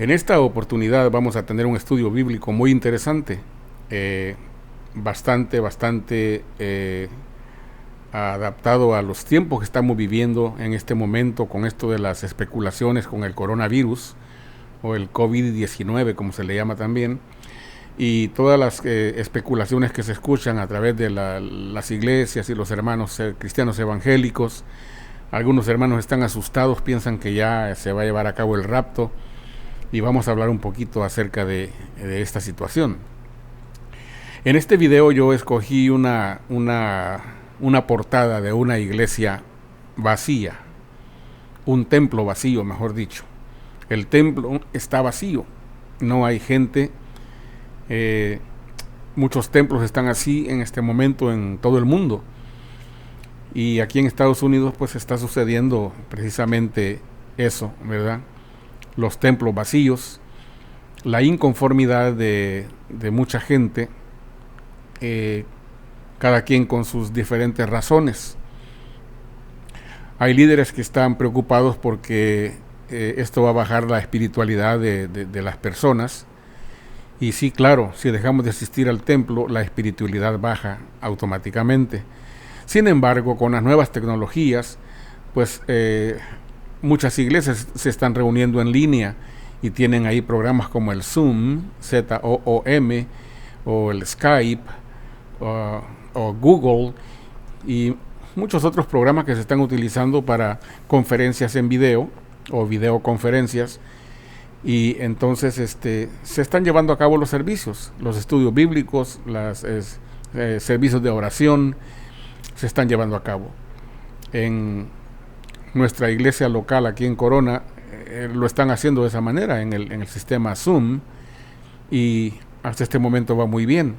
En esta oportunidad vamos a tener un estudio bíblico muy interesante, bastante adaptado a los tiempos que estamos viviendo en este momento con esto de las especulaciones con el coronavirus o el COVID-19, como se le llama también, y todas las especulaciones que se escuchan a través de las iglesias y los hermanos cristianos evangélicos. Algunos hermanos están asustados, piensan que ya se va a llevar a cabo el rapto, y vamos a hablar un poquito acerca de esta situación. En este video yo escogí una portada de una iglesia vacía, un templo vacío, mejor dicho. El templo está vacío, no hay gente. Muchos templos están así en este momento en todo el mundo. Y aquí en Estados Unidos pues está sucediendo precisamente eso, ¿verdad? Los templos vacíos, la inconformidad de mucha gente, cada quien con sus diferentes razones. Hay líderes que están preocupados porque esto va a bajar la espiritualidad de las personas. Y sí, claro, si dejamos de asistir al templo, la espiritualidad baja automáticamente. Sin embargo, con las nuevas tecnologías, pues muchas iglesias se están reuniendo en línea y tienen ahí programas como el Zoom, Z-O-O-M, o el Skype, o Google, y muchos otros programas que se están utilizando para conferencias en video o videoconferencias. Y entonces se están llevando a cabo los servicios, los estudios bíblicos, los servicios de oración se están llevando a cabo. En nuestra iglesia local aquí en Corona lo están haciendo de esa manera en el sistema Zoom, y hasta este momento va muy bien.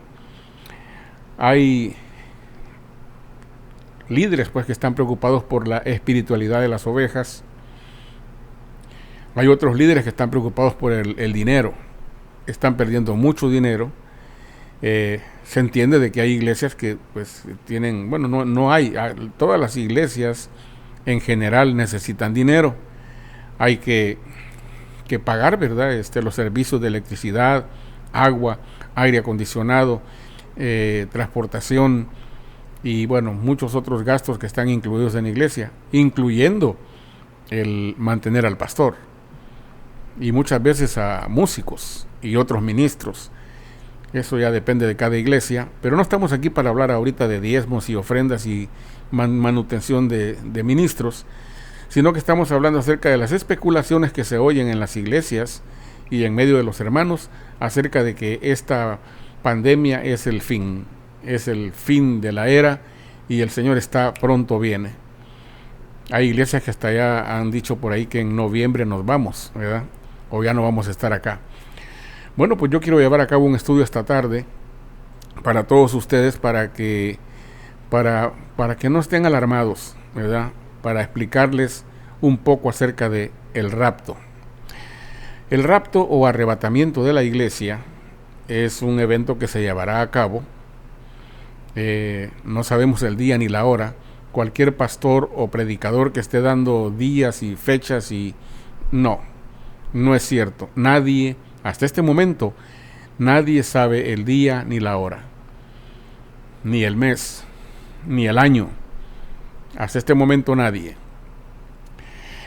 Hay líderes pues que están preocupados por la espiritualidad de las ovejas. Hay otros líderes que están preocupados por el dinero. Están perdiendo mucho dinero. Se entiende de que hay iglesias que pues tienen, bueno, no hay, todas las iglesias en general necesitan dinero. Hay que pagar, ¿verdad? Los servicios de electricidad, agua, aire acondicionado, transportación y bueno, muchos otros gastos que están incluidos en la iglesia, incluyendo el mantener al pastor y muchas veces a músicos y otros ministros. Eso ya depende de cada iglesia, pero no estamos aquí para hablar ahorita de diezmos y ofrendas y manutención de ministros, sino que estamos hablando acerca de las especulaciones que se oyen en las iglesias y en medio de los hermanos acerca de que esta pandemia es el fin de la era y el Señor está pronto viene. Hay iglesias que hasta ya han dicho por ahí que en noviembre nos vamos, ¿verdad? O ya no vamos a estar acá. Bueno, pues yo quiero llevar a cabo un estudio esta tarde para todos ustedes para que no estén alarmados, ¿verdad? Para explicarles un poco acerca de el rapto. El rapto o arrebatamiento de la iglesia es un evento que se llevará a cabo. No sabemos el día ni la hora. Cualquier pastor o predicador que esté dando días y fechas y no es cierto. Nadie, hasta este momento, nadie sabe el día ni la hora, ni el mes, ni el año. Hasta este momento nadie.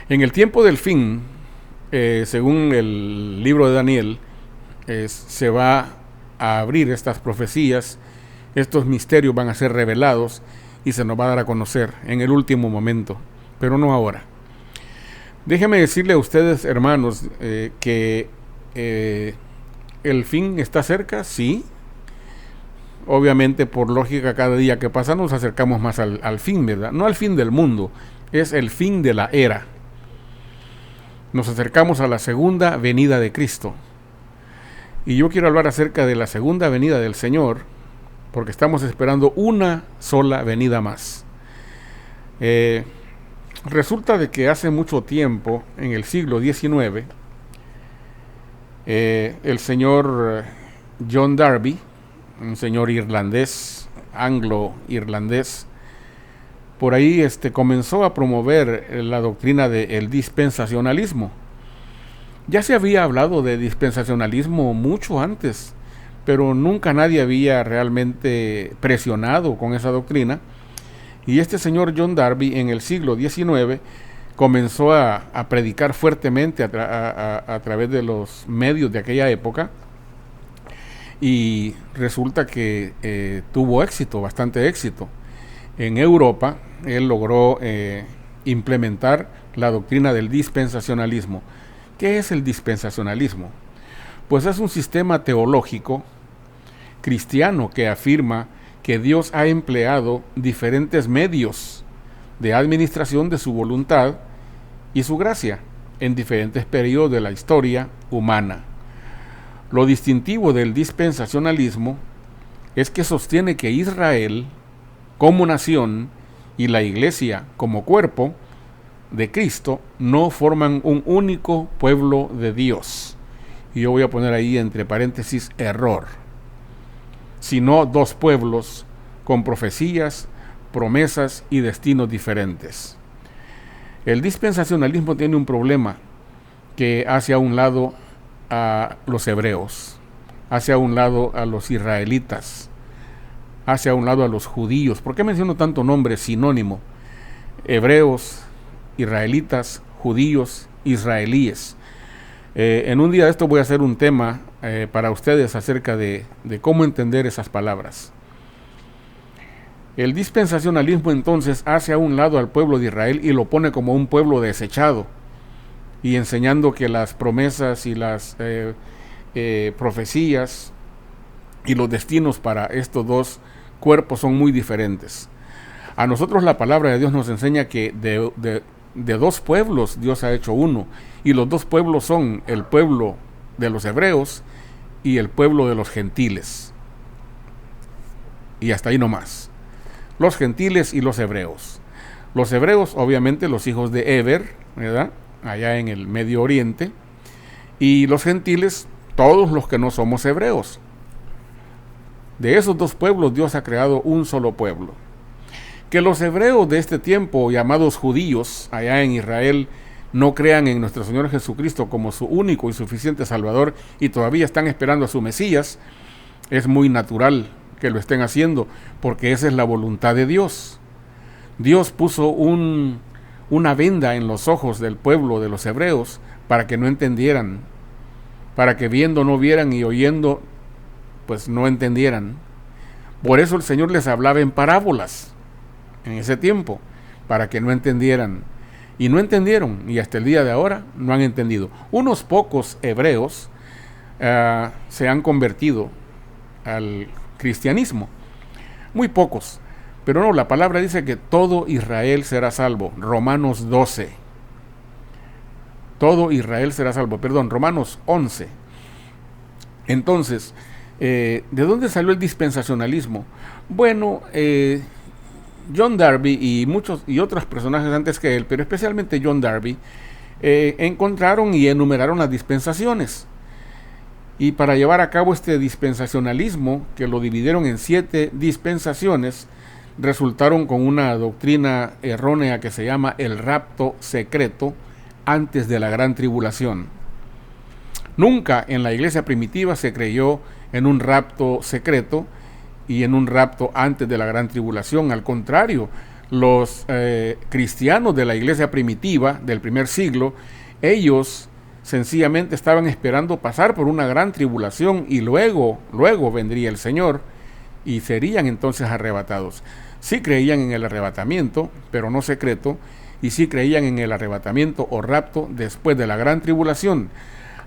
En el tiempo del fin, según el libro de Daniel, se va a abrir estas profecías, estos misterios van a ser revelados y se nos va a dar a conocer en el último momento, pero no ahora. Déjenme decirle a ustedes, hermanos, que el fin está cerca, sí. Obviamente, por lógica, cada día que pasa nos acercamos más al fin, ¿verdad? No al fin del mundo, es el fin de la era. Nos acercamos a la segunda venida de Cristo. Y yo quiero hablar acerca de la segunda venida del Señor, porque estamos esperando una sola venida más. Resulta de que hace mucho tiempo, en el siglo XIX, el señor John Darby, un señor irlandés, anglo-irlandés, por ahí comenzó a promover la doctrina del dispensacionalismo. Ya se había hablado de dispensacionalismo mucho antes, pero nunca nadie había realmente presionado con esa doctrina. Y este señor John Darby en el siglo XIX comenzó a predicar fuertemente a través de los medios de aquella época, y resulta que tuvo éxito, bastante éxito. En Europa él logró implementar la doctrina del dispensacionalismo. ¿Qué es el dispensacionalismo? Pues es un sistema teológico cristiano que afirma que Dios ha empleado diferentes medios de administración de su voluntad y su gracia en diferentes periodos de la historia humana. Lo distintivo del dispensacionalismo es que sostiene que Israel, como nación, y la Iglesia, como cuerpo de Cristo, no forman un único pueblo de Dios. Y yo voy a poner ahí entre paréntesis error, sino dos pueblos con profecías, promesas y destinos diferentes. El dispensacionalismo tiene un problema, que hace a un lado a los hebreos, hace a un lado a los israelitas, hace a un lado a los judíos. ¿Por qué menciono tanto nombre sinónimo? Hebreos, israelitas, judíos, israelíes. En un día de esto voy a hacer un tema para ustedes acerca de cómo entender esas palabras. El dispensacionalismo entonces hace a un lado al pueblo de Israel y lo pone como un pueblo desechado, y enseñando que las promesas y las profecías y los destinos para estos dos cuerpos son muy diferentes. A nosotros la palabra de Dios nos enseña que de dos pueblos Dios ha hecho uno, y los dos pueblos son el pueblo de los hebreos y el pueblo de los gentiles. Y hasta ahí nomás. Los gentiles y los hebreos. Los hebreos, obviamente, los hijos de Eber, ¿verdad?, allá en el Medio Oriente, y los gentiles, todos los que no somos hebreos. De esos dos pueblos Dios ha creado un solo pueblo. Que los hebreos de este tiempo, llamados judíos, allá en Israel, no crean en nuestro Señor Jesucristo como su único y suficiente Salvador y todavía están esperando a su Mesías, es muy natural que lo estén haciendo, porque esa es la voluntad de Dios. Dios puso una venda en los ojos del pueblo de los hebreos para que no entendieran, para que viendo no vieran y oyendo pues no entendieran. Por eso el Señor les hablaba en parábolas en ese tiempo, para que no entendieran. Y no entendieron, y hasta el día de ahora no han entendido. Unos pocos hebreos se han convertido al cristianismo, muy pocos, pero no, la palabra dice que todo Israel será salvo. Romanos 12. Todo Israel será salvo, perdón, Romanos 11. Entonces, ¿de dónde salió el dispensacionalismo? Bueno, John Darby y muchos y otros personajes antes que él, pero especialmente John Darby, encontraron y enumeraron las dispensaciones. Y para llevar a cabo este dispensacionalismo, que lo dividieron en 7 dispensaciones, resultaron con una doctrina errónea que se llama el rapto secreto antes de la gran tribulación. Nunca en la iglesia primitiva se creyó en un rapto secreto y en un rapto antes de la gran tribulación. Al contrario, los cristianos de la iglesia primitiva del primer siglo, ellos sencillamente estaban esperando pasar por una gran tribulación y luego vendría el Señor y serían entonces arrebatados. Sí creían en el arrebatamiento, pero no secreto, y sí creían en el arrebatamiento o rapto después de la gran tribulación.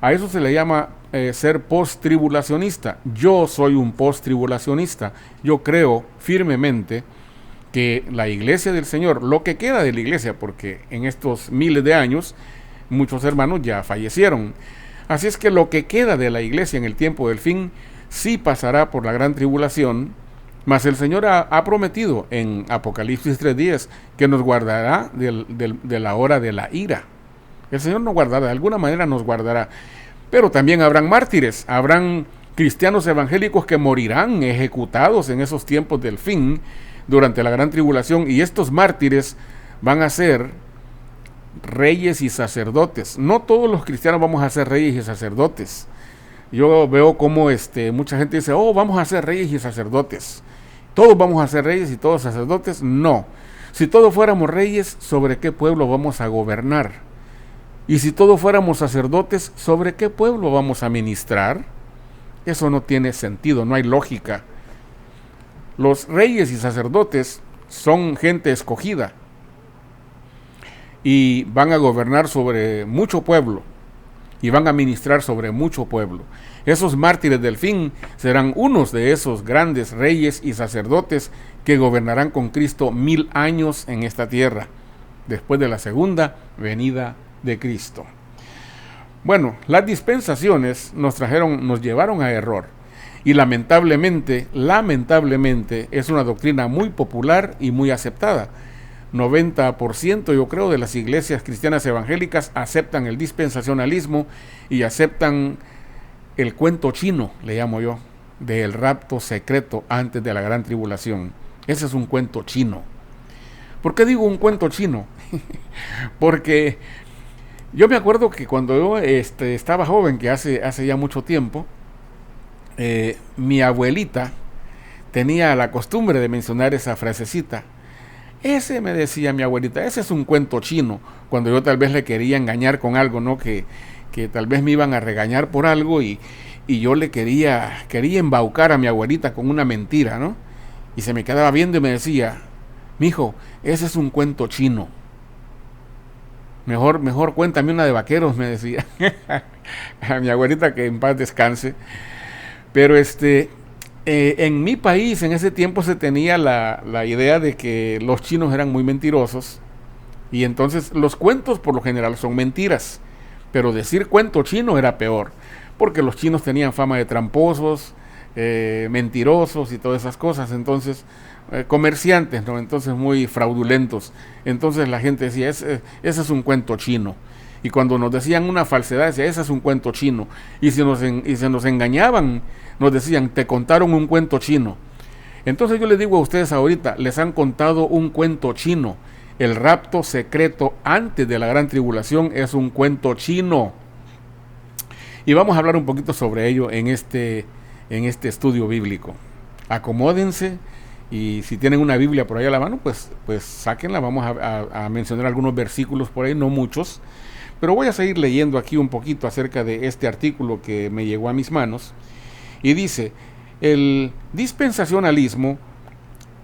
A eso se le llama ser post-tribulacionista. Yo soy un post-tribulacionista. Yo creo firmemente que la iglesia del Señor, lo que queda de la iglesia, porque en estos miles de años muchos hermanos ya fallecieron. Así es que lo que queda de la iglesia en el tiempo del fin sí pasará por la gran tribulación, mas el Señor ha prometido en Apocalipsis 3:10 que nos guardará de la hora de la ira. El Señor nos guardará, de alguna manera nos guardará. Pero también habrán mártires, habrán cristianos evangélicos que morirán ejecutados en esos tiempos del fin durante la gran tribulación, y estos mártires van a ser reyes y sacerdotes. No todos los cristianos vamos a ser reyes y sacerdotes. Yo veo como mucha gente dice, oh, vamos a ser reyes y sacerdotes. Todos vamos a ser reyes y todos sacerdotes. No. Si todos fuéramos reyes, ¿sobre qué pueblo vamos a gobernar? Y si todos fuéramos sacerdotes, ¿sobre qué pueblo vamos a ministrar? Eso no tiene sentido, no hay lógica. Los reyes y sacerdotes son gente escogida y van a gobernar sobre mucho pueblo y van a ministrar sobre mucho pueblo. Esos mártires del fin serán unos de esos grandes reyes y sacerdotes que gobernarán con Cristo 1000 años en esta tierra, después de la segunda venida de Cristo. Bueno, las dispensaciones nos llevaron a error. Y lamentablemente es una doctrina muy popular y muy aceptada. 90% yo creo de las iglesias cristianas evangélicas aceptan el dispensacionalismo y aceptan el cuento chino, le llamo yo, del rapto secreto antes de la gran tribulación. Ese es un cuento chino. ¿Por qué digo un cuento chino? Porque yo me acuerdo que cuando yo estaba joven, que hace ya mucho tiempo, mi abuelita tenía la costumbre de mencionar esa frasecita. Ese, me decía mi abuelita, ese es un cuento chino, cuando yo tal vez le quería engañar con algo, ¿no? Que tal vez me iban a regañar por algo y yo le quería embaucar a mi abuelita con una mentira, ¿no? Y se me quedaba viendo y me decía, mijo, ese es un cuento chino. Mejor cuéntame una de vaqueros, me decía. A mi abuelita, que en paz descanse. Pero en mi país en ese tiempo se tenía la idea de que los chinos eran muy mentirosos y entonces los cuentos por lo general son mentiras, pero decir cuento chino era peor, porque los chinos tenían fama de tramposos, mentirosos y todas esas cosas, entonces comerciantes, ¿no? Entonces muy fraudulentos. Entonces la gente decía, ese es un cuento chino. Y cuando nos decían una falsedad, decía, ese es un cuento chino. Y si nos engañaban, nos decían, te contaron un cuento chino. Entonces yo les digo a ustedes ahorita, les han contado un cuento chino. El rapto secreto antes de la gran tribulación es un cuento chino. Y vamos a hablar un poquito sobre ello en este estudio bíblico. Acomódense y si tienen una Biblia por ahí a la mano, pues sáquenla. Vamos a mencionar algunos versículos por ahí, no muchos. Pero voy a seguir leyendo aquí un poquito acerca de este artículo que me llegó a mis manos. Y dice, el dispensacionalismo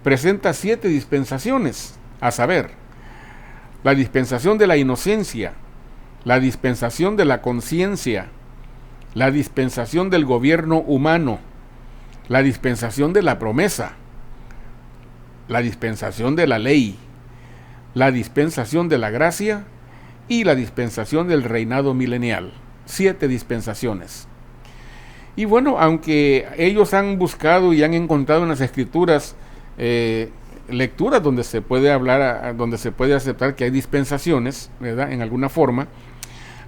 presenta 7 dispensaciones, a saber, la dispensación de la inocencia, la dispensación de la conciencia, la dispensación del gobierno humano, la dispensación de la promesa, la dispensación de la ley, la dispensación de la gracia y la dispensación del reinado milenial. 7 dispensaciones. Y bueno, aunque ellos han buscado y han encontrado en las escrituras lecturas donde se puede hablar, donde se puede aceptar que hay dispensaciones, ¿verdad? En alguna forma,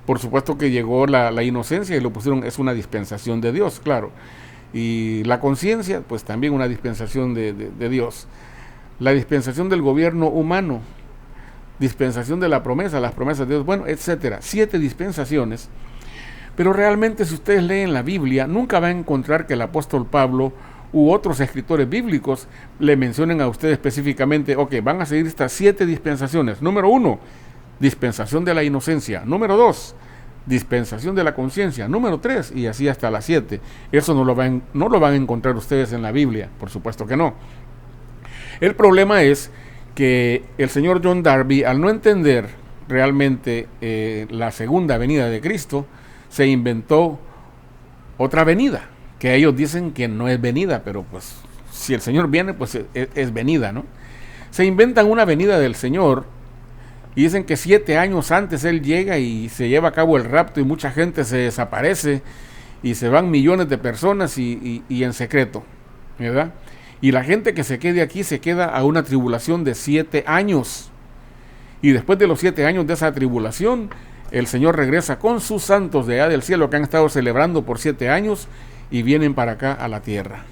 por supuesto que llegó la inocencia y lo pusieron, es una dispensación de Dios, claro. Y la conciencia, pues también una dispensación de Dios. La dispensación del gobierno humano, dispensación de la promesa, las promesas de Dios, bueno, etcétera. 7 dispensaciones. Pero realmente, si ustedes leen la Biblia, nunca van a encontrar que el apóstol Pablo u otros escritores bíblicos le mencionen a ustedes específicamente, ok, van a seguir estas 7 dispensaciones. Número 1, dispensación de la inocencia. Número 2, dispensación de la conciencia. Número 3, y así hasta las 7. Eso no lo van a encontrar ustedes en la Biblia, por supuesto que no. El problema es que el señor John Darby, al no entender realmente la segunda venida de Cristo, se inventó otra venida, que ellos dicen que no es venida, pero pues si el Señor viene, pues es venida, ¿no? Se inventan una venida del Señor y dicen que 7 años antes Él llega y se lleva a cabo el rapto y mucha gente se desaparece y se van millones de personas y en secreto, ¿verdad? Y la gente que se quede aquí se queda a una tribulación de 7 años. Y después de los 7 años de esa tribulación, el Señor regresa con sus santos de allá del cielo que han estado celebrando por 7 años y vienen para acá a la tierra.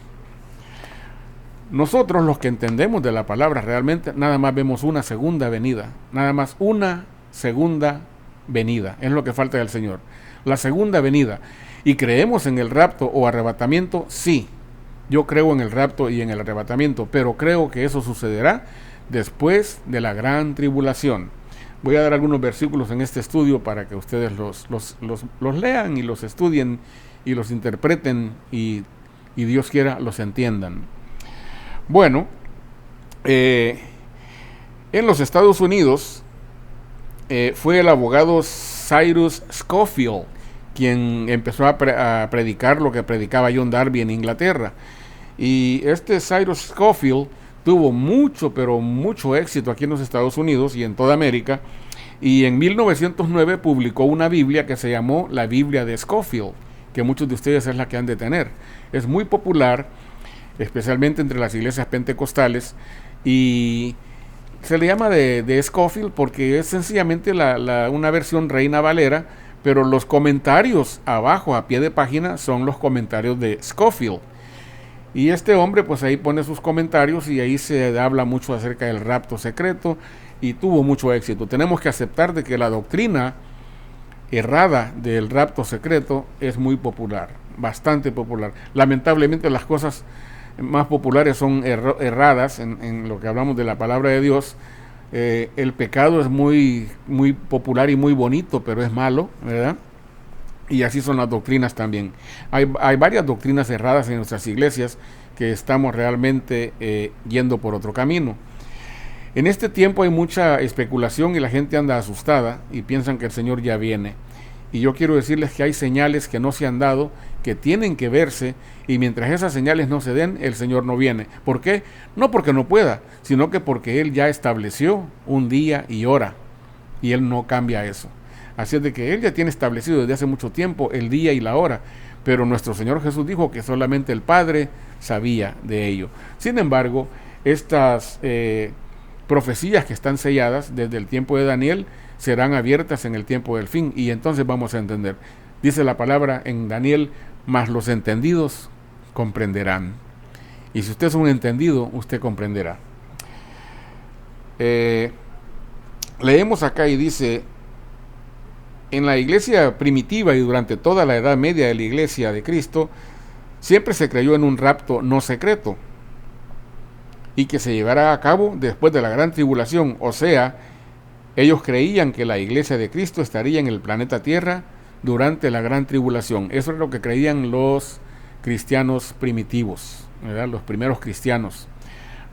Nosotros, los que entendemos de la palabra, realmente nada más vemos una segunda venida, nada más una segunda venida. Es lo que falta del Señor. La segunda venida. ¿Y creemos en el rapto o arrebatamiento? Sí. Yo creo en el rapto y en el arrebatamiento, pero creo que eso sucederá después de la gran tribulación. Voy a dar algunos versículos en este estudio para que ustedes los lean y los estudien y los interpreten y Dios quiera los entiendan. Bueno, en los Estados Unidos fue el abogado Cyrus Scofield quien empezó a predicar lo que predicaba John Darby en Inglaterra. Y este Cyrus Scofield tuvo mucho, pero mucho éxito aquí en los Estados Unidos y en toda América. Y en 1909 publicó una Biblia que se llamó la Biblia de Scofield, que muchos de ustedes es la que han de tener. Es muy popular, especialmente entre las iglesias pentecostales, y se le llama de Scofield porque es sencillamente una versión Reina Valera, pero los comentarios abajo, a pie de página, son los comentarios de Scofield. Y este hombre pues ahí pone sus comentarios y ahí se habla mucho acerca del rapto secreto y tuvo mucho éxito. Tenemos que aceptar de que la doctrina errada del rapto secreto es muy popular, bastante popular. Lamentablemente las cosas más populares son erradas en lo que hablamos de la palabra de Dios. El pecado es muy, muy popular y muy bonito, pero es malo, ¿verdad? Y así son las doctrinas también. Hay varias doctrinas erradas en nuestras iglesias que estamos realmente yendo por otro camino. En este tiempo hay mucha especulación y la gente anda asustada y piensan que el Señor ya viene. Y yo quiero decirles que hay señales que no se han dado, que tienen que verse, y mientras esas señales no se den, el Señor no viene. ¿Por qué? No porque no pueda, sino que porque Él ya estableció un día y hora, y Él no cambia eso. Así es de que Él ya tiene establecido desde hace mucho tiempo el día y la hora, pero nuestro Señor Jesús dijo que solamente el Padre sabía de ello. Sin embargo, estas profecías que están selladas desde el tiempo de Daniel serán abiertas en el tiempo del fin, y entonces vamos a entender. Dice la palabra en Daniel, mas los entendidos comprenderán. Y si usted es un entendido, usted comprenderá. Leemos acá y dice, en la iglesia primitiva y durante toda la Edad Media de la iglesia de Cristo, siempre se creyó en un rapto no secreto y que se llevará a cabo después de la gran tribulación. O sea, ellos creían que la iglesia de Cristo estaría en el planeta Tierra durante la gran tribulación. Eso es lo que creían los cristianos primitivos, ¿verdad? Los primeros cristianos,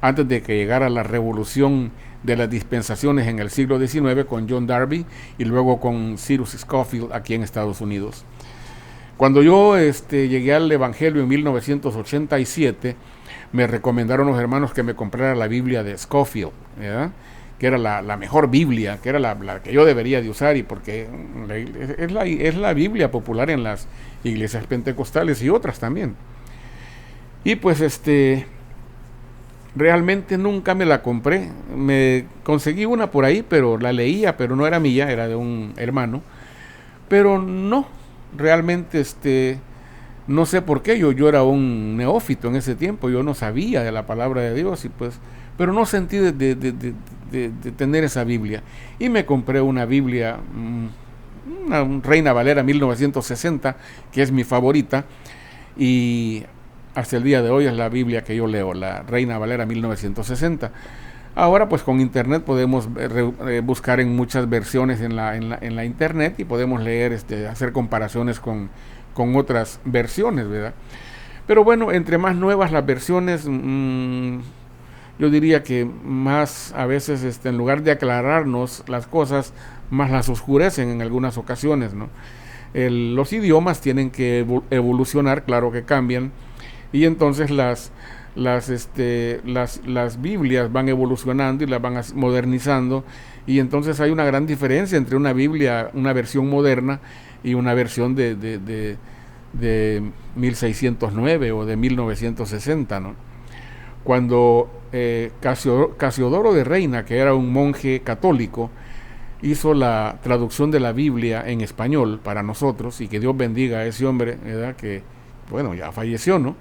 antes de que llegara la revolución de las dispensaciones en el siglo XIX con John Darby y luego con Cyrus Scofield aquí en Estados Unidos. Cuando yo llegué al Evangelio en 1987, me recomendaron los hermanos que me comprara la Biblia de Scofield, ¿verdad? Que era la mejor Biblia, que era la que yo debería de usar, y porque es la Biblia popular en las iglesias pentecostales y otras también. Y pues realmente nunca me la compré. Me conseguí una por ahí, pero la leía, pero no era mía, era de un hermano. Pero no, realmente no sé por qué, yo era un neófito en ese tiempo, yo no sabía de la palabra de Dios, y pues, pero no sentí de tener esa Biblia. Y me compré una Biblia, una Reina Valera 1960, que es mi favorita, y hasta el día de hoy es la Biblia que yo leo, la Reina Valera 1960. Ahora pues con internet podemos buscar en muchas versiones en la internet, y podemos leer, hacer comparaciones con otras versiones, ¿verdad? Pero bueno, entre más nuevas las versiones, yo diría que más a veces en lugar de aclararnos las cosas, más las oscurecen en algunas ocasiones, ¿no? Los idiomas tienen que evolucionar, claro que cambian, y entonces las Biblias van evolucionando y las van modernizando, y entonces hay una gran diferencia entre una Biblia, una versión moderna, y una versión de 1609 o de 1960, ¿no? Cuando Casiodoro de Reina, que era un monje católico, hizo la traducción de la Biblia en español para nosotros, y que Dios bendiga a ese hombre, ¿verdad? Que, bueno, ya falleció, ¿no?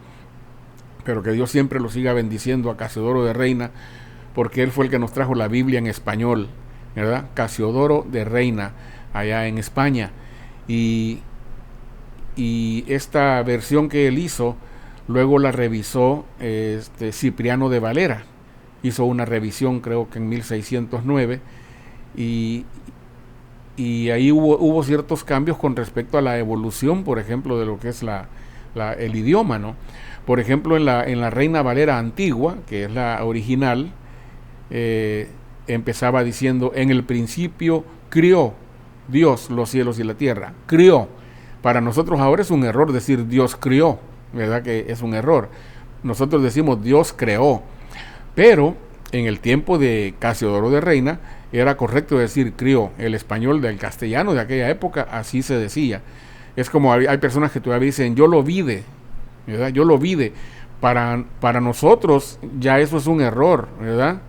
Pero que Dios siempre lo siga bendiciendo a Casiodoro de Reina, porque él fue el que nos trajo la Biblia en español ¿verdad? Casiodoro de Reina, allá en España. Y esta versión que él hizo, luego la revisó Cipriano de Valera. Hizo una revisión, creo que en 1609, y ahí hubo ciertos cambios con respecto a la evolución, por ejemplo, de lo que es el idioma, ¿no? Por ejemplo, en la Reina Valera antigua, que es la original, empezaba diciendo: en el principio crió Dios los cielos y la tierra. Crió. Para nosotros ahora es un error decir Dios crió, ¿verdad? Que es un error. Nosotros decimos Dios creó. Pero en el tiempo de Casiodoro de Reina era correcto decir crió. El español del castellano de aquella época así se decía. Es como hay personas que todavía dicen yo lo vide, ¿verdad? Yo lo vide. Para nosotros ya eso es un error, ¿verdad?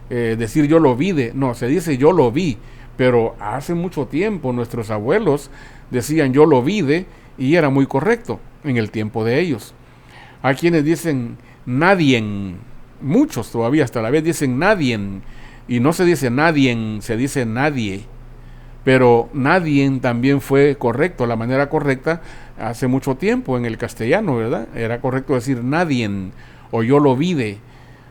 Decir yo lo vide. No, se dice yo lo vi. Pero hace mucho tiempo nuestros abuelos decían yo lo vide y era muy correcto en el tiempo de ellos. Hay quienes dicen nadie, muchos todavía hasta la vez dicen nadie, y no se dice nadie, se dice nadie. Pero nadie también fue correcto, la manera correcta hace mucho tiempo en el castellano, ¿verdad? Era correcto decir nadie o yo lo vide,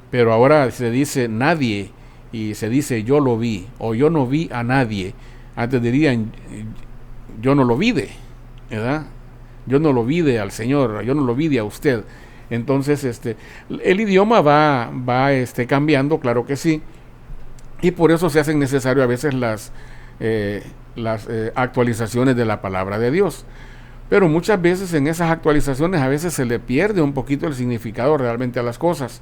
pero ahora se dice nadie y se dice yo lo vi o yo no vi a nadie. Antes dirían yo no lo vide, ¿verdad? Yo no lo vide al Señor, yo no lo vide a usted. Entonces el idioma va cambiando, claro que sí, y por eso se hacen necesarias a veces las actualizaciones de la palabra de Dios. Pero muchas veces en esas actualizaciones a veces se le pierde un poquito el significado realmente a las cosas.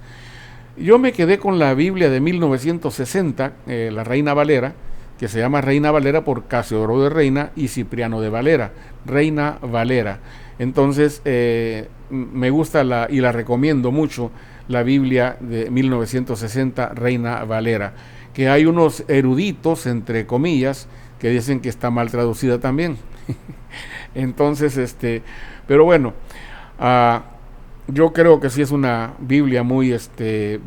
Yo me quedé con la Biblia de 1960, la Reina Valera, que se llama Reina Valera por Casiodoro de Reina y Cipriano de Valera, Reina Valera. Entonces me gusta y la recomiendo mucho, la Biblia de 1960, Reina Valera, que hay unos eruditos, entre comillas, que dicen que está mal traducida también. Entonces, pero bueno, yo creo que sí es una Biblia muy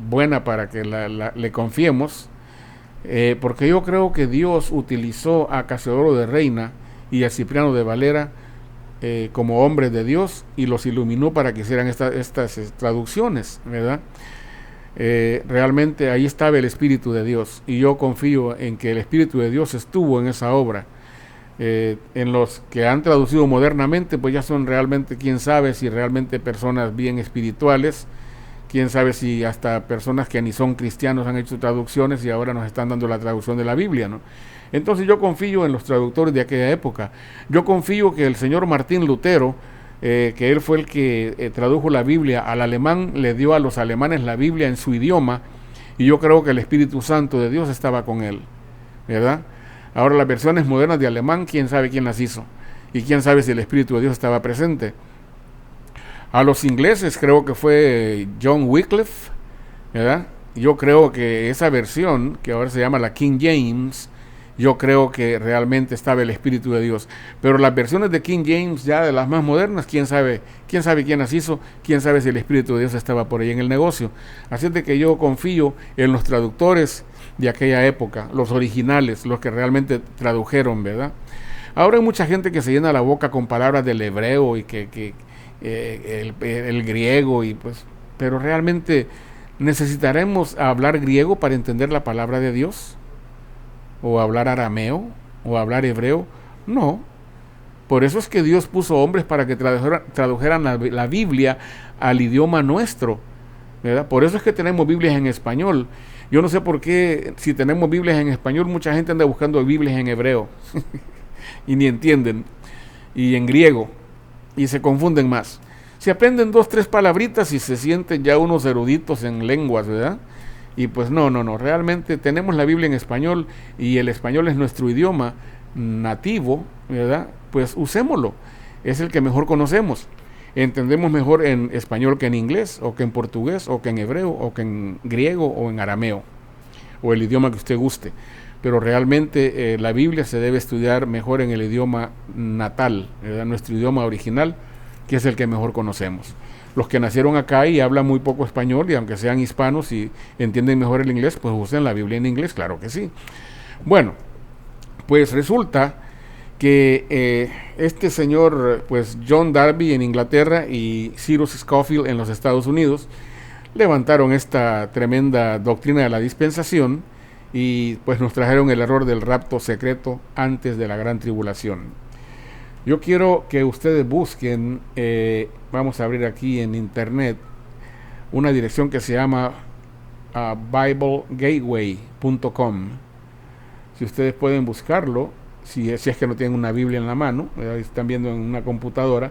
buena para que le confiemos, porque yo creo que Dios utilizó a Casiodoro de Reina y a Cipriano de Valera como hombres de Dios y los iluminó para que hicieran estas traducciones, ¿verdad? Realmente ahí estaba el Espíritu de Dios y yo confío en que el Espíritu de Dios estuvo en esa obra. En los que han traducido modernamente, pues ya son realmente, quién sabe si realmente personas bien espirituales, quién sabe si hasta personas que ni son cristianos han hecho traducciones y ahora nos están dando la traducción de la Biblia, ¿no? Entonces yo confío en los traductores de aquella época. Yo confío que el señor Martín Lutero, que él fue el que tradujo la Biblia al alemán, le dio a los alemanes la Biblia en su idioma, y yo creo que el Espíritu Santo de Dios estaba con él, ¿verdad? Ahora las versiones modernas de alemán, quién sabe quién las hizo, y quién sabe si el Espíritu de Dios estaba presente. A los ingleses creo que fue John Wycliffe, ¿verdad? Yo creo que esa versión, que ahora se llama la King James, yo creo que realmente estaba el Espíritu de Dios. Pero las versiones de King James, ya de las más modernas, quién sabe quién las hizo, quién sabe si el Espíritu de Dios estaba por ahí en el negocio. Así es de que yo confío en los traductores de aquella época, los originales, los que realmente tradujeron, ¿verdad? Ahora hay mucha gente que se llena la boca con palabras del hebreo y que el griego, y pues, pero realmente necesitaremos hablar griego para entender la palabra de Dios, o hablar arameo, o hablar hebreo. No. Por eso es que Dios puso hombres para que tradujeran la Biblia al idioma nuestro, ¿verdad? Por eso es que tenemos Biblias en español. Yo no sé por qué, si tenemos Biblias en español, mucha gente anda buscando Biblias en hebreo y ni entienden, y en griego, y se confunden más. Se aprenden 2, 3 palabritas y se sienten ya unos eruditos en lenguas, ¿verdad? Y pues no, realmente tenemos la Biblia en español y el español es nuestro idioma nativo, ¿verdad? Pues usémoslo, es el que mejor conocemos. Entendemos mejor en español que en inglés, o que en portugués, o que en hebreo, o que en griego, o en arameo, o el idioma que usted guste. Pero realmente la Biblia se debe estudiar mejor en el idioma natal, ¿verdad? Nuestro idioma original, que es el que mejor conocemos. Los que nacieron acá y hablan muy poco español, y aunque sean hispanos y entienden mejor el inglés, pues usen la Biblia en inglés, claro que sí. Bueno, pues resulta que este señor, pues John Darby en Inglaterra y Cyrus Scofield en los Estados Unidos, levantaron esta tremenda doctrina de la dispensación y pues nos trajeron el error del rapto secreto antes de la gran tribulación. Yo quiero que ustedes busquen, vamos a abrir aquí en internet una dirección que se llama BibleGateway.com. Si ustedes pueden buscarlo, si es que no tienen una Biblia en la mano, están viendo en una computadora,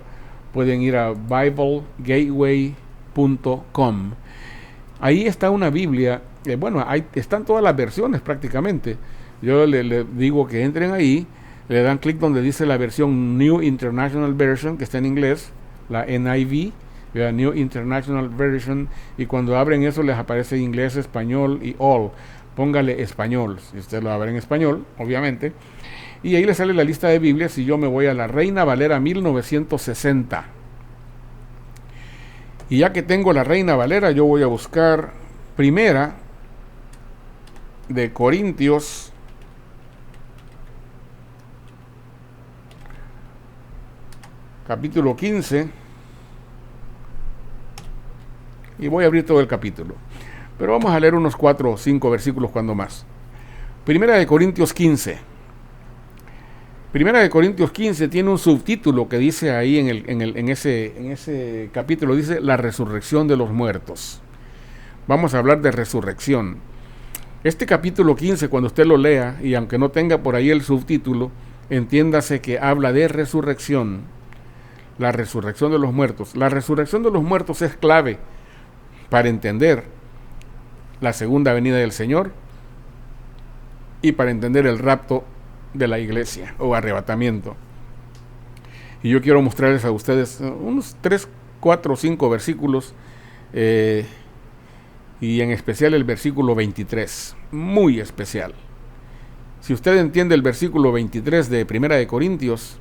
pueden ir a BibleGateway.com. Ahí está una Biblia, bueno, ahí están todas las versiones prácticamente. Yo le digo que entren ahí, le dan clic donde dice la versión New International Version, que está en inglés, la NIV, la New International Version, y cuando abren eso les aparece inglés, español y all. Póngale español, si usted lo abre en español, obviamente, y ahí le sale la lista de Biblias. Y yo me voy a la Reina Valera 1960. Y ya que tengo la Reina Valera, yo voy a buscar Primera de Corintios capítulo 15, y voy a abrir todo el capítulo, pero vamos a leer unos 4 o 5 versículos cuando más. Primera de Corintios 15. Primera de Corintios 15 tiene un subtítulo que dice ahí en ese capítulo, dice la resurrección de los muertos. Vamos a hablar de resurrección. Este capítulo 15, cuando usted lo lea, y aunque no tenga por ahí el subtítulo, entiéndase que habla de resurrección. La resurrección de los muertos. La resurrección de los muertos es clave para entender la segunda venida del Señor y para entender el rapto de la iglesia o arrebatamiento. Y yo quiero mostrarles a ustedes unos 3, 4, 5 versículos, y en especial el versículo 23, muy especial. Si usted entiende el versículo 23 de Primera de Corintios,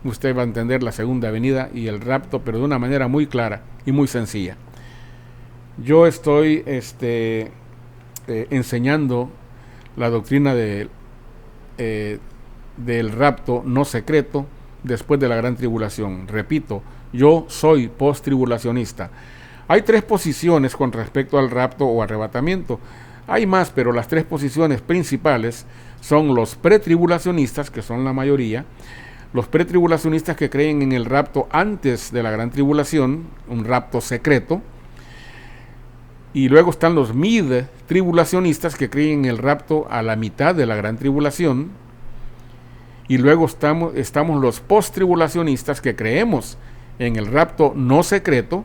usted va a entender la segunda venida y el rapto, pero de una manera muy clara y muy sencilla. Yo estoy enseñando la doctrina del rapto no secreto después de la gran tribulación. Repito, yo soy post-tribulacionista. Hay 3 posiciones con respecto al rapto o arrebatamiento. Hay más, pero las 3 posiciones principales son los pretribulacionistas, que son la mayoría, los pretribulacionistas que creen en el rapto antes de la gran tribulación, un rapto secreto, y luego están los mid-tribulacionistas que creen en el rapto a la mitad de la gran tribulación, y luego estamos los post-tribulacionistas que creemos en el rapto no secreto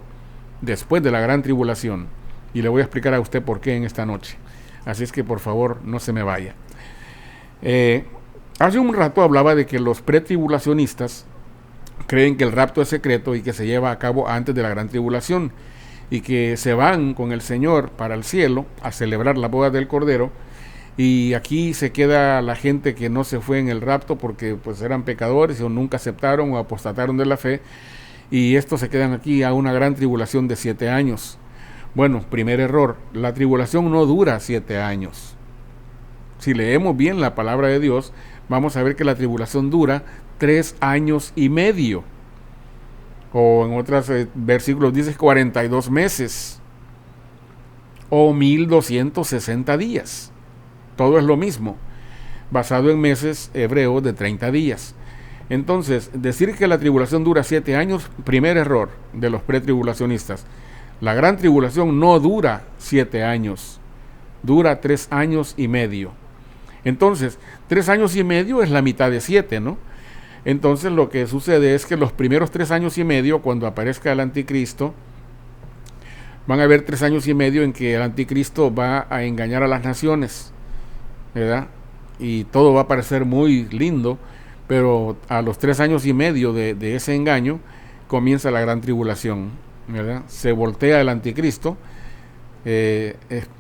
después de la gran tribulación, y le voy a explicar a usted por qué en esta noche. Así es que por favor no se me vaya. Hace un rato hablaba de que los pretribulacionistas creen que el rapto es secreto y que se lleva a cabo antes de la gran tribulación, y que se van con el Señor para el cielo a celebrar la boda del Cordero, y aquí se queda la gente que no se fue en el rapto porque pues eran pecadores o nunca aceptaron o apostataron de la fe, y estos se quedan aquí a una gran tribulación de 7 años. Bueno, primer error, la tribulación no dura 7 años. Si leemos bien la palabra de Dios, vamos a ver que la tribulación dura 3 años y medio. O en otros versículos dice 42 meses. O 1260 días. Todo es lo mismo, basado en meses hebreos de 30 días. Entonces, decir que la tribulación dura 7 años, primer error de los pretribulacionistas. La gran tribulación no dura 7 años, dura 3 años y medio. Entonces, 3 años y medio es la mitad de 7, ¿no? Entonces lo que sucede es que los primeros 3 años y medio, cuando aparezca el anticristo, van a haber 3 años y medio en que el anticristo va a engañar a las naciones, ¿verdad? Y todo va a parecer muy lindo, pero a los 3 años y medio de ese engaño comienza la gran tribulación, ¿verdad? Se voltea el anticristo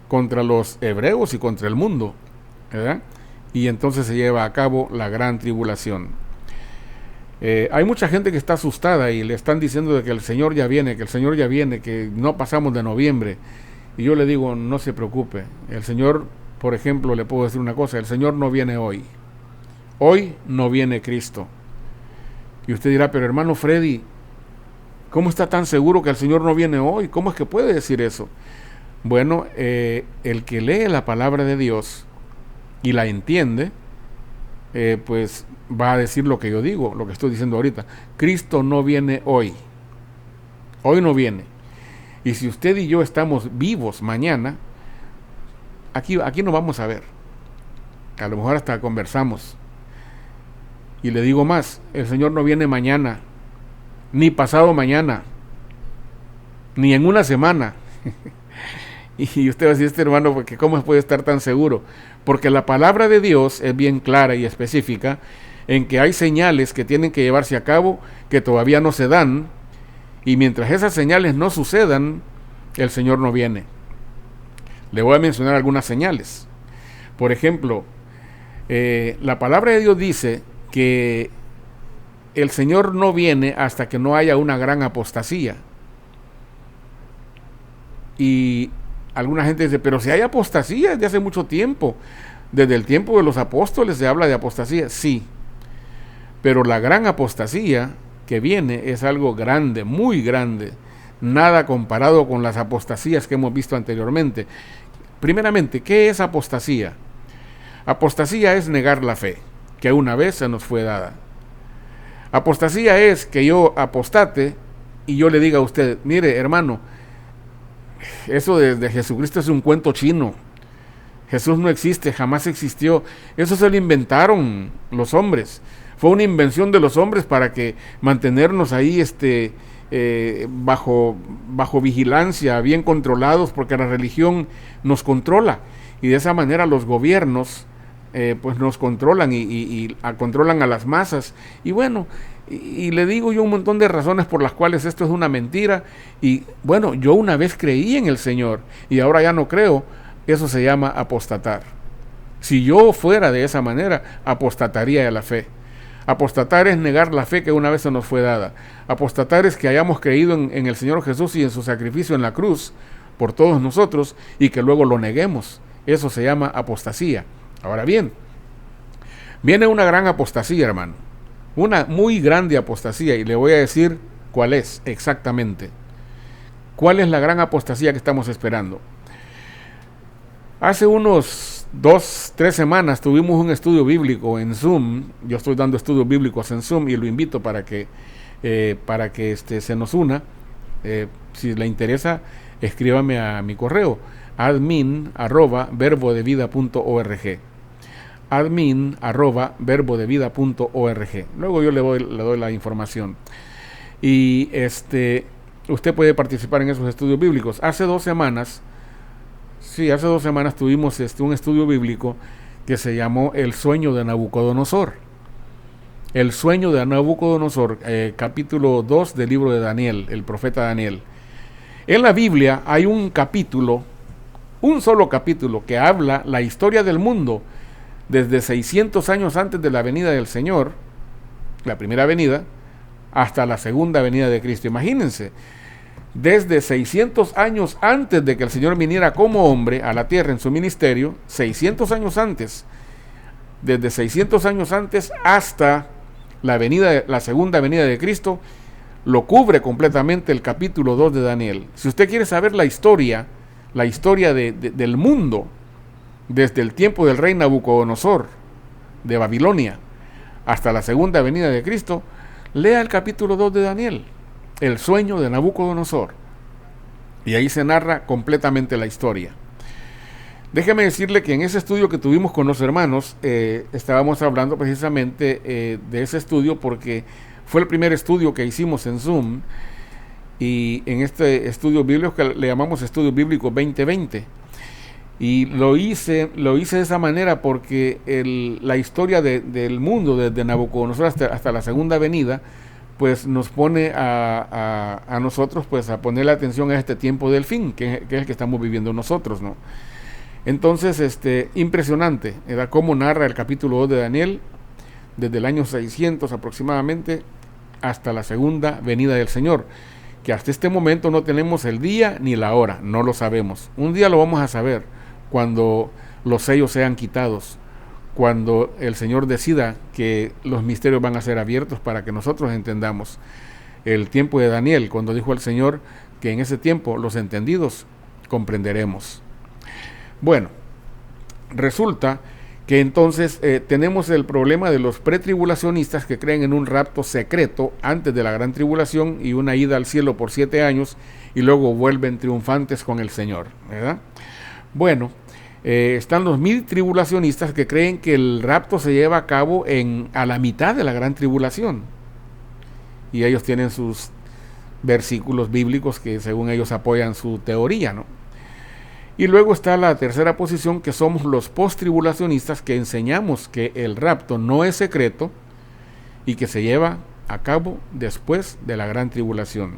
contra los hebreos y contra el mundo, ¿verdad? Y entonces se lleva a cabo la gran tribulación. Hay mucha gente que está asustada y le están diciendo de que el Señor ya viene, que no pasamos de noviembre. Y yo le digo, no se preocupe, el Señor por ejemplo, le puedo decir una cosa: el Señor no viene hoy. Hoy no viene Cristo. Y usted dirá, pero hermano Freddy, ¿cómo está tan seguro que el Señor no viene hoy? ¿Cómo es que puede decir eso? Bueno, el que lee la palabra de Dios y la entiende, pues va a decir lo que yo digo, lo que estoy diciendo ahorita. Cristo no viene hoy. Hoy no viene. Y si usted y yo estamos vivos mañana, aquí nos vamos a ver. A lo mejor hasta conversamos. Y le digo más, el Señor no viene mañana, ni pasado mañana, ni en una semana. Y usted va a decir, este hermano, porque ¿cómo puede estar tan seguro? Porque la palabra de Dios es bien clara y específica en que hay señales que tienen que llevarse a cabo que todavía no se dan, y mientras esas señales no sucedan, el Señor no viene. Le voy a mencionar algunas señales. Por ejemplo, la palabra de Dios dice que el Señor no viene hasta que no haya una gran apostasía. Y alguna gente dice, pero si hay apostasía desde hace mucho tiempo, desde el tiempo de los apóstoles se habla de apostasía. Sí, pero la gran apostasía que viene es algo grande, muy grande, nada comparado con las apostasías que hemos visto anteriormente. Primeramente, ¿qué es apostasía? Apostasía es negar la fe que una vez se nos fue dada. Apostasía es que yo apostate y yo le diga a usted, mire hermano, eso de Jesucristo es un cuento chino. Jesús no existe, jamás existió. Eso se lo inventaron los hombres. Fue una invención de los hombres para que mantenernos ahí bajo vigilancia, bien controlados, porque la religión nos controla. Y de esa manera los gobiernos pues nos controlan y controlan a las masas. Y bueno, y le digo yo un montón de razones por las cuales esto es una mentira. Y bueno, yo una vez creí en el Señor y ahora ya no creo. Eso se llama apostatar. Si yo fuera de esa manera, apostataría de la fe. Apostatar es negar la fe que una vez se nos fue dada. Apostatar es que hayamos creído en el Señor Jesús y en su sacrificio en la cruz por todos nosotros y que luego lo neguemos. Eso se llama apostasía. Ahora bien, viene una gran apostasía, hermano. Una muy grande apostasía, y le voy a decir cuál es exactamente. ¿Cuál es la gran apostasía que estamos esperando? Hace unos 2-3 semanas tuvimos un estudio bíblico en Zoom. Yo estoy dando estudios bíblicos en Zoom y lo invito para que se nos una. Si le interesa, escríbame a mi correo admin@verbodevida.org, admin@verbodevida.org. Luego yo le doy la información. Y usted puede participar en esos estudios bíblicos. Hace 2 semanas tuvimos un estudio bíblico que se llamó El sueño de Nabucodonosor. El sueño de Nabucodonosor, capítulo 2 del libro de Daniel, el profeta Daniel. En la Biblia hay un solo capítulo que habla la historia del mundo desde 600 años antes de la venida del Señor, la primera venida, hasta la segunda venida de Cristo. Imagínense, desde 600 años antes de que el Señor viniera como hombre a la tierra en su ministerio, 600 años antes, desde 600 años antes hasta la segunda venida de Cristo, lo cubre completamente el capítulo 2 de Daniel. Si usted quiere saber la historia del mundo, desde el tiempo del rey Nabucodonosor de Babilonia hasta la segunda venida de Cristo, lea el capítulo 2 de Daniel, el sueño de Nabucodonosor, y ahí se narra completamente la historia. Déjeme decirle que en ese estudio que tuvimos con los hermanos, estábamos hablando precisamente de ese estudio porque fue el primer estudio que hicimos en Zoom, y en este estudio bíblico que le llamamos Estudio Bíblico 2020. Y lo hice de esa manera porque la historia del mundo desde Nabucodonosor hasta la segunda venida, pues nos pone a nosotros pues a poner la atención a este tiempo del fin, que es el que estamos viviendo nosotros, ¿no? Entonces, impresionante, era cómo narra el capítulo 2 de Daniel, desde el año 600 aproximadamente, hasta la segunda venida del Señor, que hasta este momento no tenemos el día ni la hora, no lo sabemos. Un día lo vamos a saber, cuando los sellos sean quitados, cuando el Señor decida que los misterios van a ser abiertos para que nosotros entendamos. El tiempo de Daniel, cuando dijo el Señor que en ese tiempo los entendidos comprenderemos. Bueno, resulta que entonces tenemos el problema de los pretribulacionistas que creen en un rapto secreto antes de la gran tribulación y una ida al cielo por 7 años y luego vuelven triunfantes con el Señor, ¿verdad? Bueno, están los tribulacionistas que creen que el rapto se lleva a cabo a la mitad de la gran tribulación, y ellos tienen sus versículos bíblicos que según ellos apoyan su teoría, ¿no? Y luego está la tercera posición, que somos los post-tribulacionistas, que enseñamos que el rapto no es secreto y que se lleva a cabo después de la gran tribulación.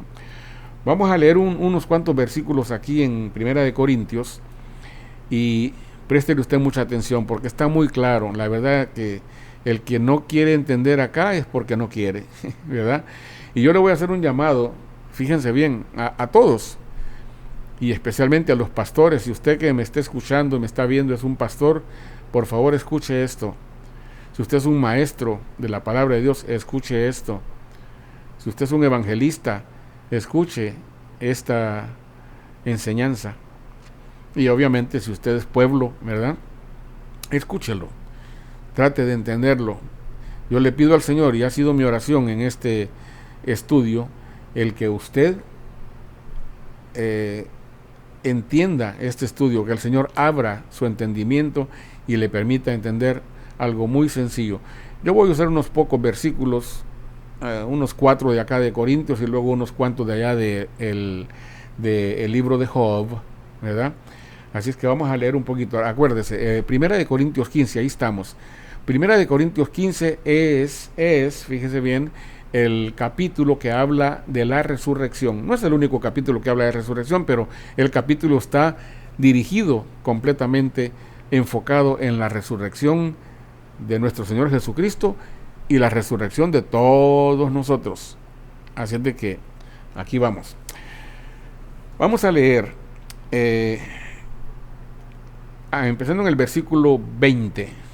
Vamos a leer unos cuantos versículos aquí en Primera de Corintios, y préstele usted mucha atención porque está muy claro. La verdad que el que no quiere entender acá es porque no quiere, ¿verdad? Y yo le voy a hacer un llamado, fíjense bien, a todos, y especialmente a los pastores. Si usted que me está escuchando, me está viendo, es un pastor, por favor escuche esto. Si usted es un maestro de la palabra de Dios, escuche esto. Si usted es un evangelista, escuche esta enseñanza. Y obviamente si usted es pueblo, ¿verdad?, escúchelo, trate de entenderlo. Yo le pido al Señor, y ha sido mi oración en este estudio, el que usted entienda este estudio, que el Señor abra su entendimiento y le permita entender algo muy sencillo. Yo voy a usar unos pocos versículos, unos 4 de acá de Corintios y luego unos cuantos de allá del libro de Job, ¿verdad? Así es que vamos a leer un poquito. Acuérdese, Primera de Corintios 15, ahí estamos. Primera de Corintios 15 es, fíjese bien, el capítulo que habla de la resurrección. No es el único capítulo que habla de resurrección, pero el capítulo está dirigido completamente, enfocado en la resurrección de nuestro Señor Jesucristo y la resurrección de todos nosotros. Así es de que aquí vamos. Vamos a leer, empezando en el versículo 20.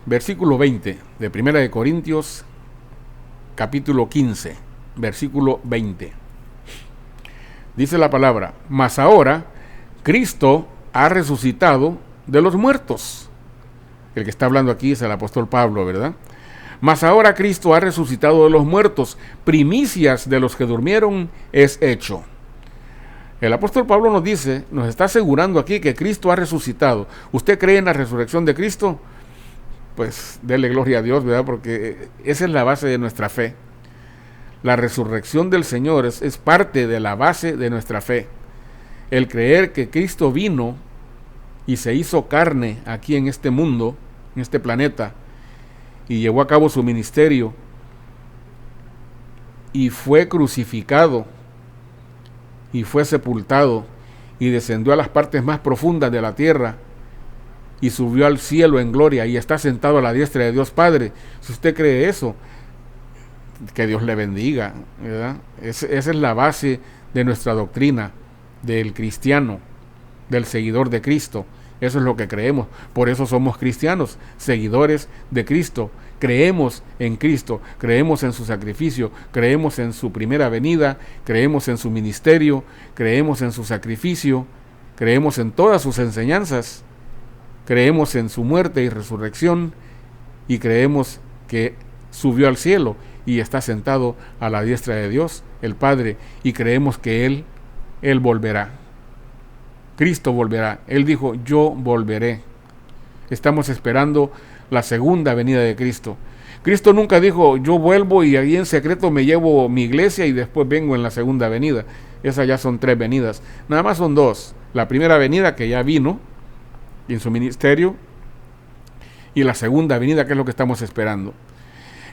Versículo 20 de Primera de Corintios, capítulo 15, versículo 20. Dice la palabra: mas ahora Cristo ha resucitado de los muertos. El que está hablando aquí es el apóstol Pablo, ¿verdad? Mas ahora Cristo ha resucitado de los muertos, primicias de los que durmieron es hecho. El apóstol Pablo nos dice, nos está asegurando aquí que Cristo ha resucitado. ¿Usted cree en la resurrección de Cristo? Pues dele gloria a Dios, ¿verdad? Porque esa es la base de nuestra fe. La resurrección del Señor es parte de la base de nuestra fe. El creer que Cristo vino y se hizo carne aquí en este mundo, en este planeta, y llevó a cabo su ministerio, y fue crucificado, y fue sepultado, y descendió a las partes más profundas de la tierra, y subió al cielo en gloria, y está sentado a la diestra de Dios Padre. Si usted cree eso, que Dios le bendiga, ¿verdad? Esa es la base de nuestra doctrina, del cristiano, del seguidor de Cristo. Eso es lo que creemos. Por eso somos cristianos, seguidores de Cristo. Creemos en Cristo, creemos en su sacrificio, creemos en su primera venida, creemos en su ministerio, creemos en su sacrificio, creemos en todas sus enseñanzas, creemos en su muerte y resurrección, y creemos que subió al cielo y está sentado a la diestra de Dios, el Padre, y creemos que Él volverá. Cristo volverá. Él dijo, yo volveré. Estamos esperando la segunda venida de Cristo. Cristo nunca dijo, yo vuelvo y ahí en secreto me llevo mi iglesia y después vengo en la segunda venida. Esas ya son 3 venidas. Nada más son 2. La primera venida, que ya vino en su ministerio, y la segunda venida, que es lo que estamos esperando.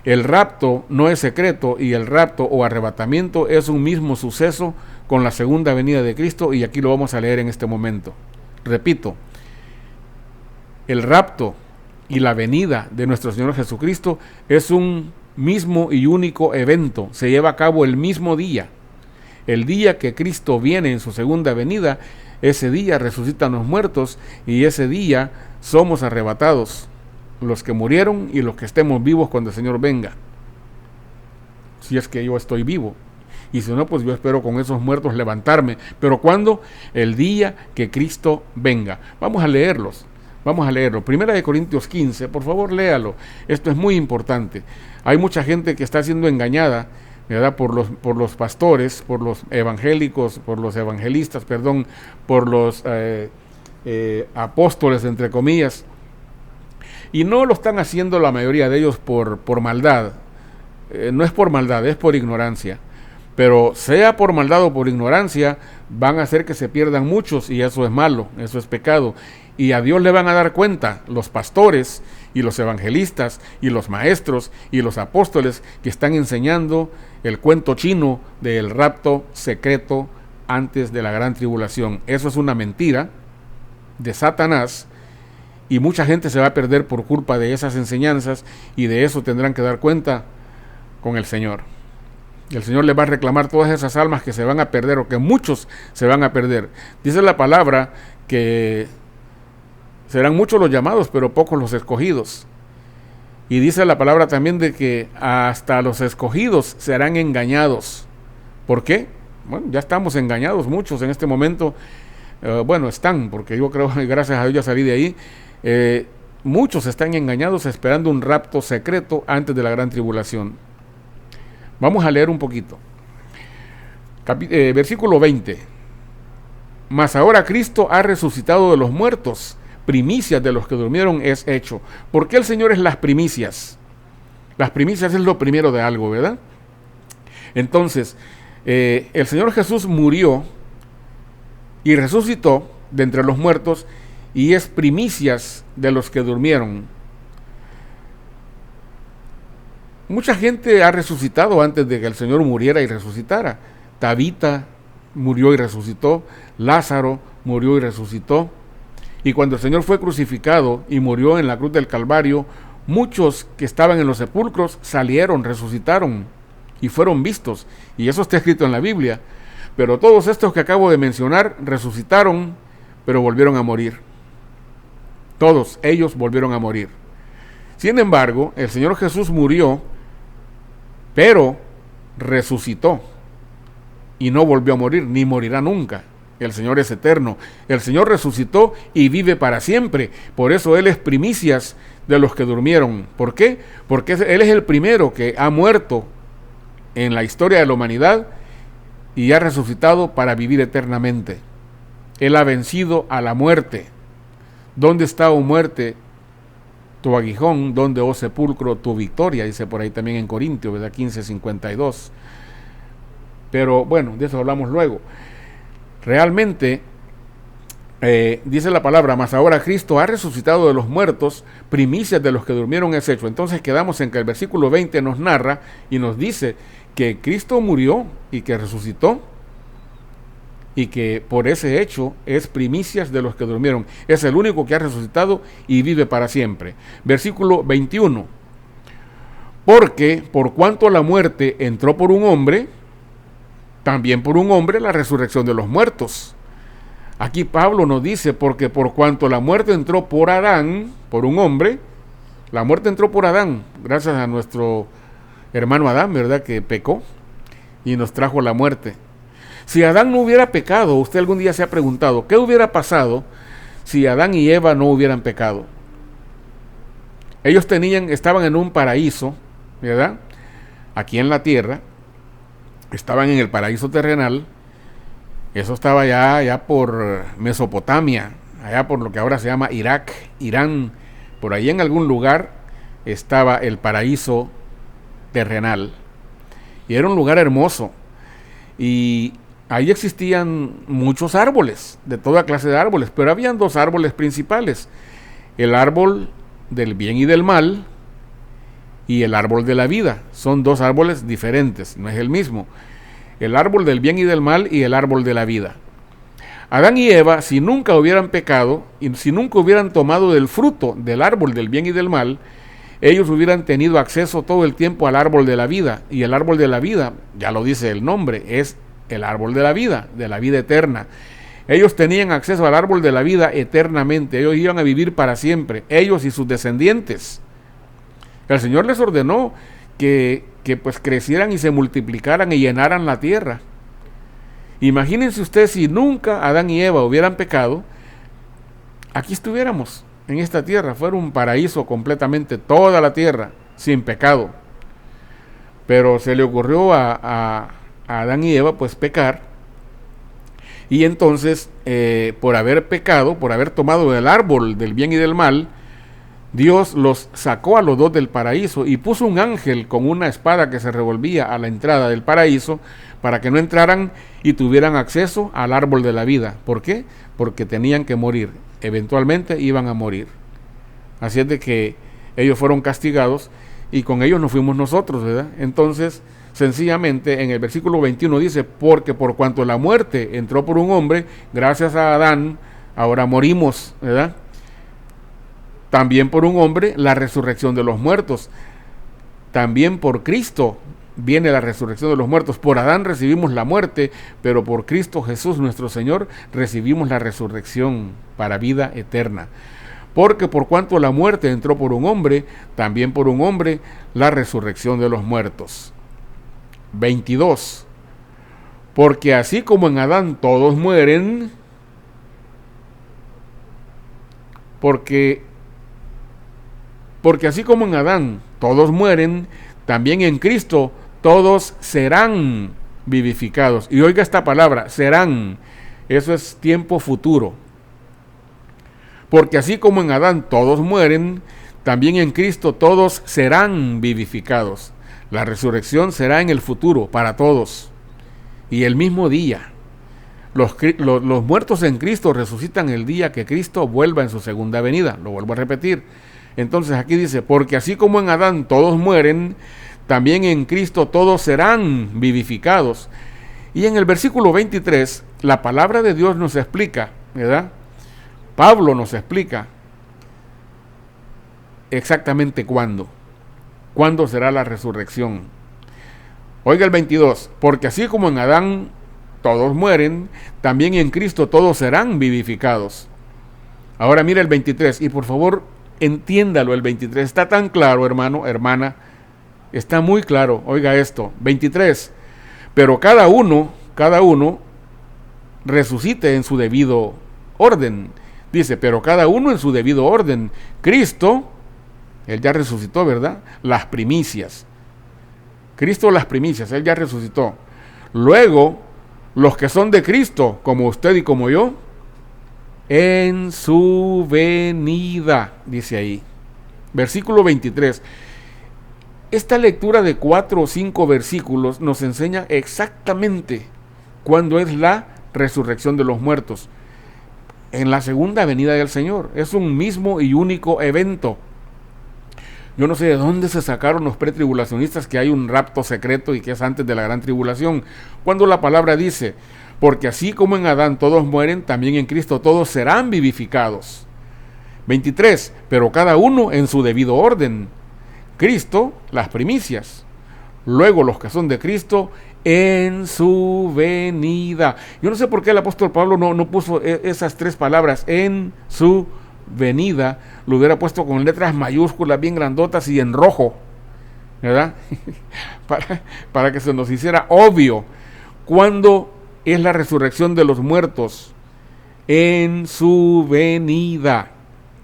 El rapto no es secreto, y el rapto o arrebatamiento es un mismo suceso con la segunda venida de Cristo, y aquí lo vamos a leer en este momento. Repito, el rapto y la venida de nuestro Señor Jesucristo es un mismo y único evento, se lleva a cabo el mismo día. El día que Cristo viene en su segunda venida, ese día resucitan los muertos y ese día somos arrebatados, los que murieron y los que estemos vivos cuando el Señor venga. Si es que yo estoy vivo. Y si no, pues yo espero con esos muertos levantarme. ¿Pero cuándo? El día que Cristo venga. Vamos a leerlos. Vamos a leerlo. Primera de Corintios 15, por favor léalo. Esto es muy importante. Hay mucha gente que está siendo engañada, ¿verdad? Por los pastores, por los evangélicos, por los evangelistas, perdón, por los apóstoles, entre comillas. Y no lo están haciendo la mayoría de ellos por maldad. No es por maldad, es por ignorancia. Pero sea por maldad o por ignorancia, van a hacer que se pierdan muchos y eso es malo, eso es pecado. Y a Dios le van a dar cuenta los pastores y los evangelistas y los maestros y los apóstoles que están enseñando el cuento chino del rapto secreto antes de la gran tribulación. Eso es una mentira de Satanás y mucha gente se va a perder por culpa de esas enseñanzas y de eso tendrán que dar cuenta con el Señor. El Señor les va a reclamar todas esas almas que se van a perder o que muchos se van a perder. Dice la palabra que serán muchos los llamados, pero pocos los escogidos. Y dice la palabra también de que hasta los escogidos serán engañados. ¿Por qué? Bueno, ya estamos engañados muchos en este momento. Están, porque yo creo que gracias a Dios ya salí de ahí. Muchos están engañados esperando un rapto secreto antes de la gran tribulación. Vamos a leer un poquito. Versículo 20. Mas ahora Cristo ha resucitado de los muertos, primicias de los que durmieron es hecho. ¿Por qué el Señor es las primicias? Las primicias es lo primero de algo, ¿verdad? Entonces, el Señor Jesús murió y resucitó de entre los muertos y es primicias de los que durmieron. Mucha gente ha resucitado antes de que el Señor muriera y resucitara. Tabita murió y resucitó. Lázaro murió y resucitó. Y cuando el Señor fue crucificado y murió en la cruz del Calvario, muchos que estaban en los sepulcros salieron, resucitaron y fueron vistos. Y eso está escrito en la Biblia. Pero todos estos que acabo de mencionar resucitaron, pero volvieron a morir. Todos ellos volvieron a morir. Sin embargo, el Señor Jesús murió, pero resucitó y no volvió a morir, ni morirá nunca. El Señor es eterno. El Señor resucitó y vive para siempre. Por eso Él es primicias de los que durmieron. ¿Por qué? Porque Él es el primero que ha muerto en la historia de la humanidad y ha resucitado para vivir eternamente. Él ha vencido a la muerte. ¿Dónde está, oh muerte, tu aguijón? ¿Dónde, oh sepulcro, tu victoria? Dice por ahí también en Corintios, ¿verdad? 15:52. Pero bueno, de eso hablamos luego. Realmente, dice la palabra, mas ahora Cristo ha resucitado de los muertos, primicias de los que durmieron es hecho. Entonces quedamos en que el versículo 20 nos narra y nos dice que Cristo murió y que resucitó y que por ese hecho es primicias de los que durmieron. Es el único que ha resucitado y vive para siempre. Versículo 21. Porque por cuanto la muerte entró por un hombre, también por un hombre la resurrección de los muertos. Aquí Pablo nos dice, porque por cuanto la muerte entró por Adán, por un hombre, la muerte entró por Adán, gracias a nuestro hermano Adán, ¿verdad? Que pecó y nos trajo la muerte. Si Adán no hubiera pecado, usted algún día se ha preguntado, ¿qué hubiera pasado si Adán y Eva no hubieran pecado? Ellos estaban en un paraíso, ¿verdad? Aquí en la tierra, estaban en el paraíso terrenal. Eso estaba allá por Mesopotamia, allá por lo que ahora se llama Irak, Irán. Por ahí en algún lugar estaba el paraíso terrenal. Y era un lugar hermoso. Y ahí existían muchos árboles, de toda clase de árboles, pero habían dos árboles principales. El árbol del bien y del mal y el árbol de la vida. Son dos árboles diferentes, no es el mismo. El árbol del bien y del mal y el árbol de la vida. Adán y Eva, si nunca hubieran pecado y si nunca hubieran tomado del fruto del árbol del bien y del mal, ellos hubieran tenido acceso todo el tiempo al árbol de la vida. Y el árbol de la vida, ya lo dice el nombre, es el árbol de la vida eterna. Ellos tenían acceso al árbol de la vida eternamente. Ellos iban a vivir para siempre, ellos y sus descendientes. El Señor les ordenó que pues crecieran y se multiplicaran y llenaran la tierra. Imagínense ustedes si nunca Adán y Eva hubieran pecado, aquí estuviéramos en esta tierra, fuera un paraíso completamente, toda la tierra, sin pecado. Pero se le ocurrió a Adán y Eva pues pecar, y entonces por haber pecado, por haber tomado el árbol del bien y del mal, Dios los sacó a los dos del paraíso y puso un ángel con una espada que se revolvía a la entrada del paraíso para que no entraran y tuvieran acceso al árbol de la vida. ¿Por qué? Porque tenían que morir, eventualmente iban a morir. Así es de que ellos fueron castigados y con ellos nos fuimos nosotros, ¿verdad? Entonces, sencillamente en el versículo 21 dice, porque por cuanto la muerte entró por un hombre, gracias a Adán, ahora morimos, ¿verdad? También por un hombre la resurrección de los muertos. También por Cristo viene la resurrección de los muertos. Por Adán recibimos la muerte, pero por Cristo Jesús nuestro Señor recibimos la resurrección para vida eterna. Porque por cuanto la muerte entró por un hombre, también por un hombre la resurrección de los muertos. 22. Porque así como en Adán todos mueren, porque así como en Adán todos mueren, también en Cristo todos serán vivificados. Y oiga esta palabra, serán, eso es tiempo futuro. Porque así como en Adán todos mueren, también en Cristo todos serán vivificados. La resurrección será en el futuro para todos. Y el mismo día. Los muertos en Cristo resucitan el día que Cristo vuelva en su segunda venida. Lo vuelvo a repetir. Entonces aquí dice, porque así como en Adán todos mueren, también en Cristo todos serán vivificados. Y en el versículo 23, la palabra de Dios nos explica, ¿verdad? Pablo nos explica exactamente cuándo será la resurrección. Oiga el 22, porque así como en Adán todos mueren, también en Cristo todos serán vivificados. Ahora mira el 23, y por favor entiéndalo el 23, está tan claro, hermano, hermana, está muy claro. Oiga esto, 23, pero cada uno resucite en su debido orden. Dice, pero cada uno en su debido orden. Cristo, Él ya resucitó, ¿verdad? Las primicias. Cristo las primicias, Él ya resucitó. Luego, los que son de Cristo, como usted y como yo, en su venida, dice ahí. Versículo 23. Esta lectura de 4 o 5 versículos nos enseña exactamente cuándo es la resurrección de los muertos. En la segunda venida del Señor. Es un mismo y único evento. Yo no sé de dónde se sacaron los pretribulacionistas que hay un rapto secreto y que es antes de la gran tribulación. Cuando la palabra dice, porque así como en Adán todos mueren, también en Cristo todos serán vivificados. 23, pero cada uno en su debido orden. Cristo, las primicias. Luego los que son de Cristo en su venida. Yo no sé por qué el apóstol Pablo no puso esas 3 palabras, en su venida. Lo hubiera puesto con letras mayúsculas bien grandotas y en rojo, ¿verdad? para que se nos hiciera obvio cuándo es la resurrección de los muertos. En su venida.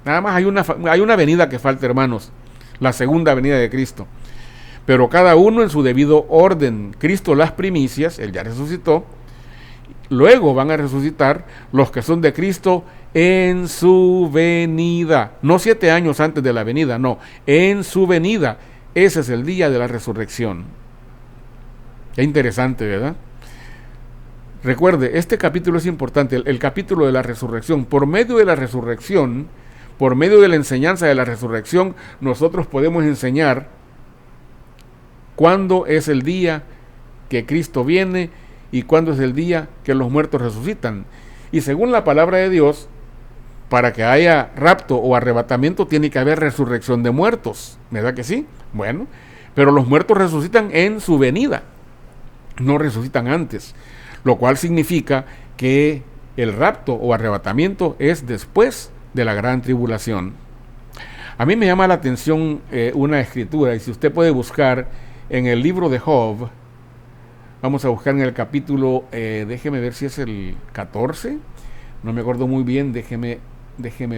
Nada más hay una venida que falta, hermanos, la segunda venida de Cristo. Pero cada uno en su debido orden. Cristo las primicias, Él ya resucitó. Luego van a resucitar los que son de Cristo en su venida. No 7 años antes de la venida, no. En su venida. Ese es el día de la resurrección. Qué interesante, ¿verdad? Recuerde, este capítulo es importante, el capítulo de la resurrección. Por medio de la resurrección, por medio de la enseñanza de la resurrección, nosotros podemos enseñar cuándo es el día que Cristo viene y cuándo es el día que los muertos resucitan. Y según la palabra de Dios, para que haya rapto o arrebatamiento tiene que haber resurrección de muertos, ¿verdad que sí? Bueno, pero los muertos resucitan en su venida, no resucitan antes. lo cual significa que el rapto o arrebatamiento es después de la gran tribulación. A mí me llama la atención una escritura, y si usted puede buscar en el libro de Job, vamos a buscar en el capítulo, déjeme ver si es el 14, no me acuerdo muy bien, déjeme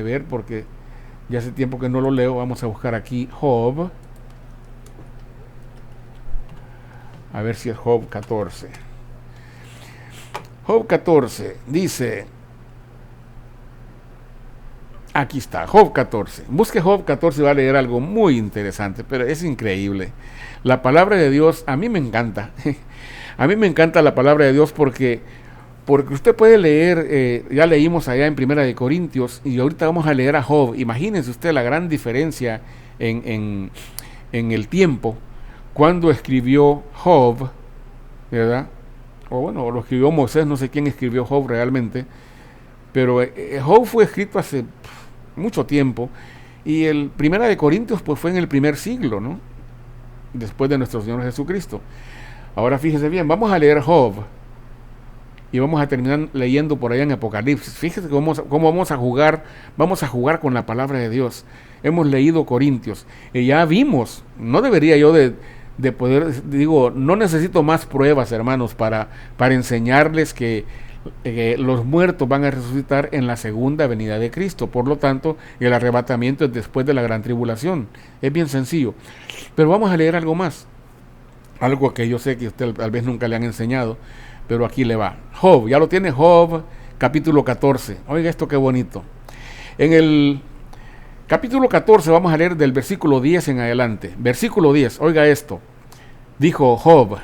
ver porque ya hace tiempo que no lo leo. Vamos a buscar aquí Job, a ver si es Job 14. Job 14 dice, aquí está, Job 14. Busque Job 14 y va a leer algo muy interesante, pero es increíble. La palabra de Dios, a mí me encanta. A mí me encanta la palabra de Dios porque usted puede leer, ya leímos allá en Primera de Corintios, y ahorita vamos a leer a Job. Imagínense usted la gran diferencia en el tiempo, cuando escribió Job, ¿verdad? O bueno, lo escribió Moisés, no sé quién escribió Job realmente, pero Job fue escrito hace mucho tiempo, y el Primera de Corintios pues fue en el primer siglo, ¿no? Después de nuestro Señor Jesucristo. Ahora fíjese bien, vamos a leer Job y vamos a terminar leyendo por allá en Apocalipsis. Fíjese cómo vamos a jugar con la palabra de Dios. Hemos leído Corintios y ya vimos, no debería yo de poder, digo, no necesito más pruebas, hermanos, para enseñarles que los muertos van a resucitar en la segunda venida de Cristo. Por lo tanto, el arrebatamiento es después de la gran tribulación. Es bien sencillo. Pero vamos a leer algo más. Algo que yo sé que usted tal vez nunca le han enseñado, pero aquí le va. Job, ya lo tiene, Job, capítulo 14. Oiga esto qué bonito. En el capítulo 14 vamos a leer del versículo 10 en adelante. Versículo 10, oiga esto. Dijo Job,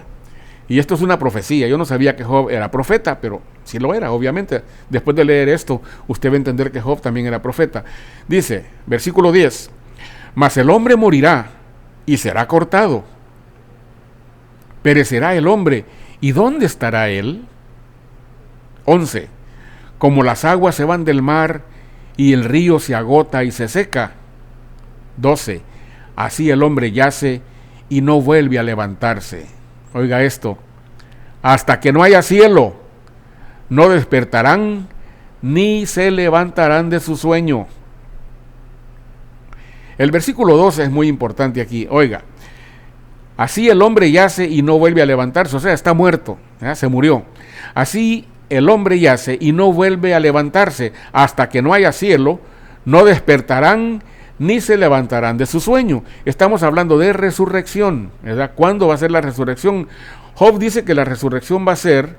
y esto es una profecía. Yo no sabía que Job era profeta, pero sí lo era, obviamente. Después de leer esto, usted va a entender que Job también era profeta. Dice, versículo 10, mas el hombre morirá y será cortado. Perecerá el hombre, ¿y dónde estará él? 11. Como las aguas se van del mar y el río se agota y se seca. 12. Así el hombre yace y no vuelve a levantarse. Oiga esto. Hasta que no haya cielo, no despertarán ni se levantarán de su sueño. El versículo 12 es muy importante aquí. Oiga. Así el hombre yace y no vuelve a levantarse, o sea, está muerto, se murió. Así el hombre yace y no vuelve a levantarse, hasta que no haya cielo, no despertarán ni se levantarán de su sueño. Estamos hablando de resurrección, ¿verdad? ¿Cuándo va a ser la resurrección? Job dice que la resurrección va a ser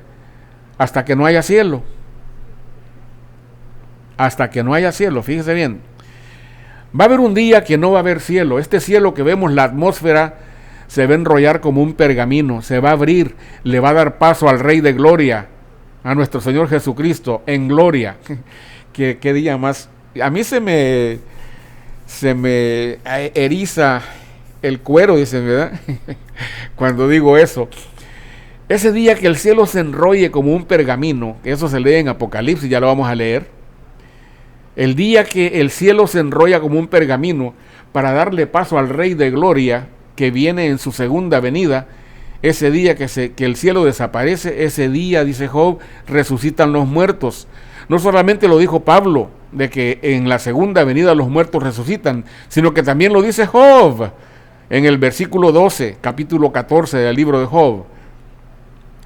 hasta que no haya cielo. Hasta que no haya cielo, fíjese bien. Va a haber un día que no va a haber cielo. Este cielo que vemos, la atmósfera, se va a enrollar como un pergamino, se va a abrir, le va a dar paso al Rey de Gloria, a nuestro Señor Jesucristo, en gloria. ¿Qué día más? A mí se me eriza el cuero, dicen, ¿verdad? Cuando digo eso. Ese día que el cielo se enrolle como un pergamino, eso se lee en Apocalipsis, ya lo vamos a leer. El día que el cielo se enrolla como un pergamino para darle paso al Rey de Gloria, que viene en su segunda venida, ese día que el cielo desaparece, ese día, dice Job, resucitan los muertos. No solamente lo dijo Pablo, de que en la segunda venida los muertos resucitan, sino que también lo dice Job, en el versículo 12, capítulo 14 del libro de Job.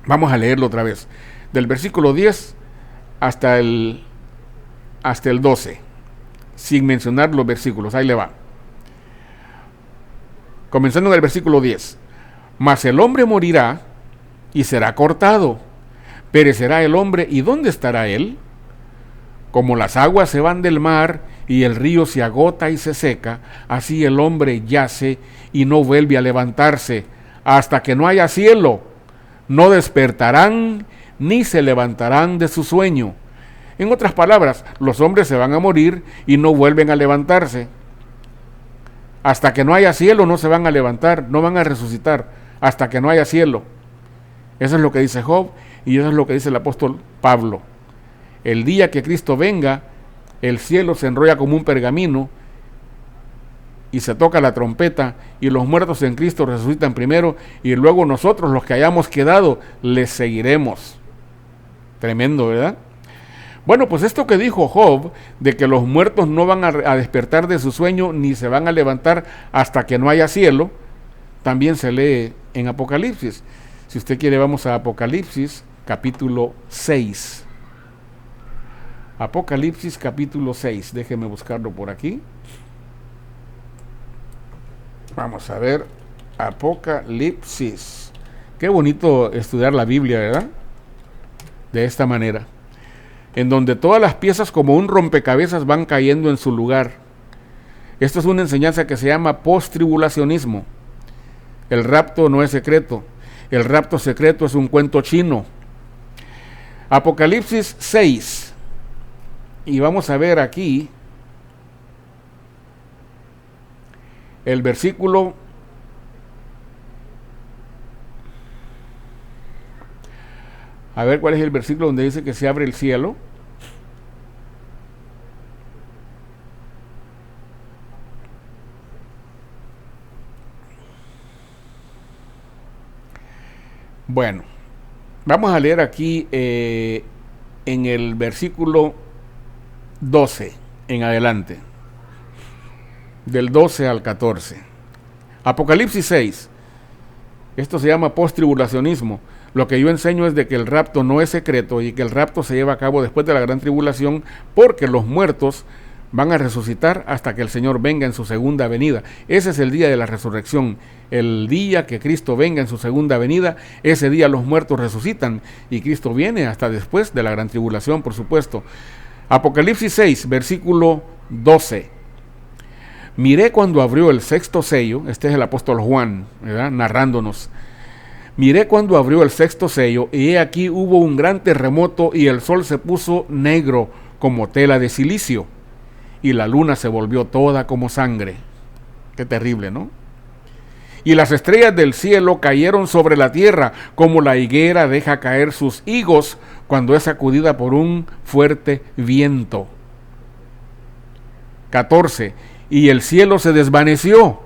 Vamos a leerlo otra vez, del versículo 10 hasta el 12, sin mencionar los versículos, ahí le va. Comenzando en el versículo 10. Mas el hombre morirá y será cortado. Perecerá el hombre, ¿y dónde estará él? Como las aguas se van del mar y el río se agota y se seca, así el hombre yace y no vuelve a levantarse, hasta que no haya cielo. No despertarán ni se levantarán de su sueño. En otras palabras, los hombres se van a morir y no vuelven a levantarse. Hasta que no haya cielo no se van a levantar, no van a resucitar, hasta que no haya cielo. Eso es lo que dice Job y eso es lo que dice el apóstol Pablo. El día que Cristo venga, el cielo se enrolla como un pergamino y se toca la trompeta y los muertos en Cristo resucitan primero y luego nosotros, los que hayamos quedado, les seguiremos. Tremendo, ¿verdad? Bueno, pues esto que dijo Job, de que los muertos no van a despertar de su sueño ni se van a levantar hasta que no haya cielo, también se lee en Apocalipsis. Si usted quiere, vamos a Apocalipsis capítulo 6. Apocalipsis capítulo 6, déjeme buscarlo por aquí. Vamos a ver, Apocalipsis. Qué bonito estudiar la Biblia, ¿verdad? De esta manera, en donde todas las piezas como un rompecabezas van cayendo en su lugar. Esto es una enseñanza que se llama postribulacionismo. El rapto no es secreto. El rapto secreto es un cuento chino. Apocalipsis 6. Y vamos a ver aquí el versículo 'cuál es el versículo donde dice que se abre el cielo? Bueno, vamos a leer aquí en el versículo 12 en adelante, del 12 al 14. Apocalipsis 6. Esto se llama postribulacionismo. Lo que yo enseño es de que el rapto no es secreto y que el rapto se lleva a cabo después de la gran tribulación, porque los muertos van a resucitar hasta que el Señor venga en su segunda venida. Ese es el día de la resurrección. El día que Cristo venga en su segunda venida, ese día los muertos resucitan y Cristo viene hasta después de la gran tribulación, por supuesto. Apocalipsis 6, versículo 12. Miré cuando abrió el sexto sello. Este es el apóstol Juan, ¿verdad?, narrándonos. Miré cuando abrió el sexto sello, y he aquí hubo un gran terremoto, y el sol se puso negro como tela de silicio, y la luna se volvió toda como sangre. Qué terrible, ¿no? Y las estrellas del cielo cayeron sobre la tierra, como la higuera deja caer sus higos cuando es sacudida por un fuerte viento. 14. Y el cielo se desvaneció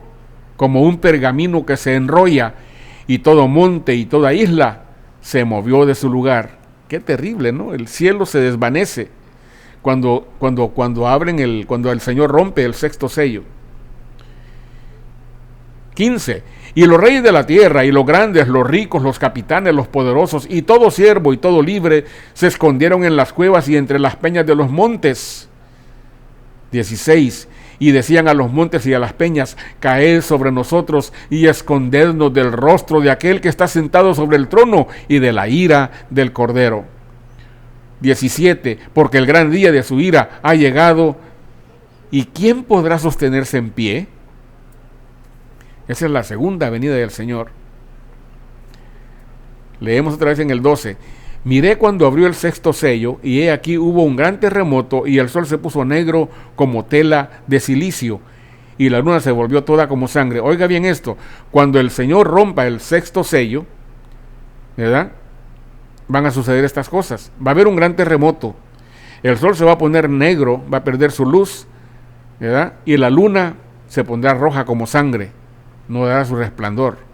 como un pergamino que se enrolla, y todo monte y toda isla se movió de su lugar. Qué terrible, ¿no? El cielo se desvanece cuando el Señor rompe el sexto sello. 15. Y los reyes de la tierra, y los grandes, los ricos, los capitanes, los poderosos, y todo siervo y todo libre, se escondieron en las cuevas y entre las peñas de los montes. 16. Y decían a los montes y a las peñas: caed sobre nosotros y escondednos del rostro de aquel que está sentado sobre el trono y de la ira del Cordero. 17. Porque el gran día de su ira ha llegado, ¿y quién podrá sostenerse en pie? Esa es la segunda venida del Señor. Leemos otra vez en el 12. Miré cuando abrió el sexto sello, y he aquí hubo un gran terremoto, y el sol se puso negro como tela de silicio, y la luna se volvió toda como sangre. Oiga bien esto, cuando el Señor rompa el sexto sello, ¿verdad?, van a suceder estas cosas. Va a haber un gran terremoto, el sol se va a poner negro, va a perder su luz, ¿verdad?, y la luna se pondrá roja como sangre, no dará su resplandor.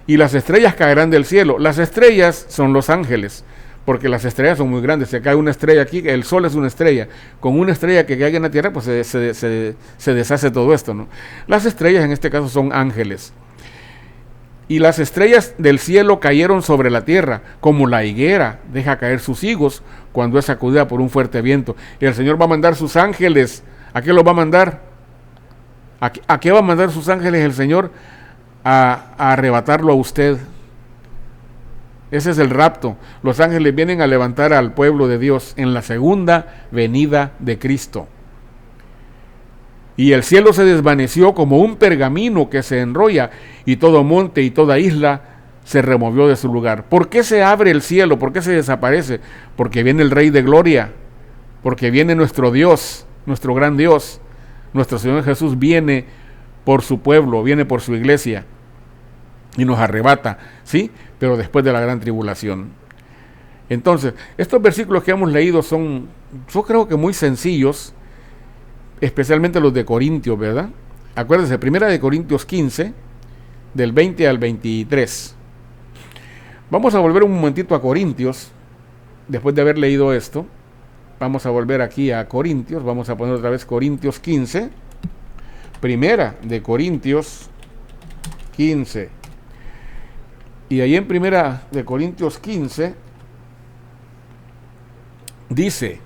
Y las estrellas caerán del cielo. Las estrellas son los ángeles, porque las estrellas son muy grandes. Se cae una estrella aquí, el sol es una estrella. Con una estrella que caiga en la tierra, pues se deshace todo esto, ¿no? Las estrellas en este caso son ángeles. Y las estrellas del cielo cayeron sobre la tierra, como la higuera deja caer sus higos cuando es sacudida por un fuerte viento. Y el Señor va a mandar sus ángeles. ¿A qué los va a mandar? ¿A qué va a mandar sus ángeles el Señor? A arrebatarlo a usted. Ese es el rapto. Los ángeles vienen a levantar al pueblo de Dios en la segunda venida de Cristo. Y el cielo se desvaneció como un pergamino que se enrolla, y todo monte y toda isla se removió de su lugar. ¿Por qué se abre el cielo? ¿Por qué se desaparece? Porque viene el Rey de Gloria, porque viene nuestro Dios, nuestro gran Dios. Nuestro Señor Jesús viene por su pueblo, viene por su iglesia y nos arrebata, ¿sí? Pero después de la gran tribulación. Entonces, estos versículos que hemos leído son, yo creo que muy sencillos, especialmente los de Corintios, ¿verdad? Acuérdense, primera de Corintios 15, del 20 al 23. Vamos a volver un momentito a Corintios, después de haber leído esto, vamos a volver aquí a Corintios, vamos a poner otra vez Corintios 15, primera de Corintios 15, y ahí en primera de Corintios 15, dice,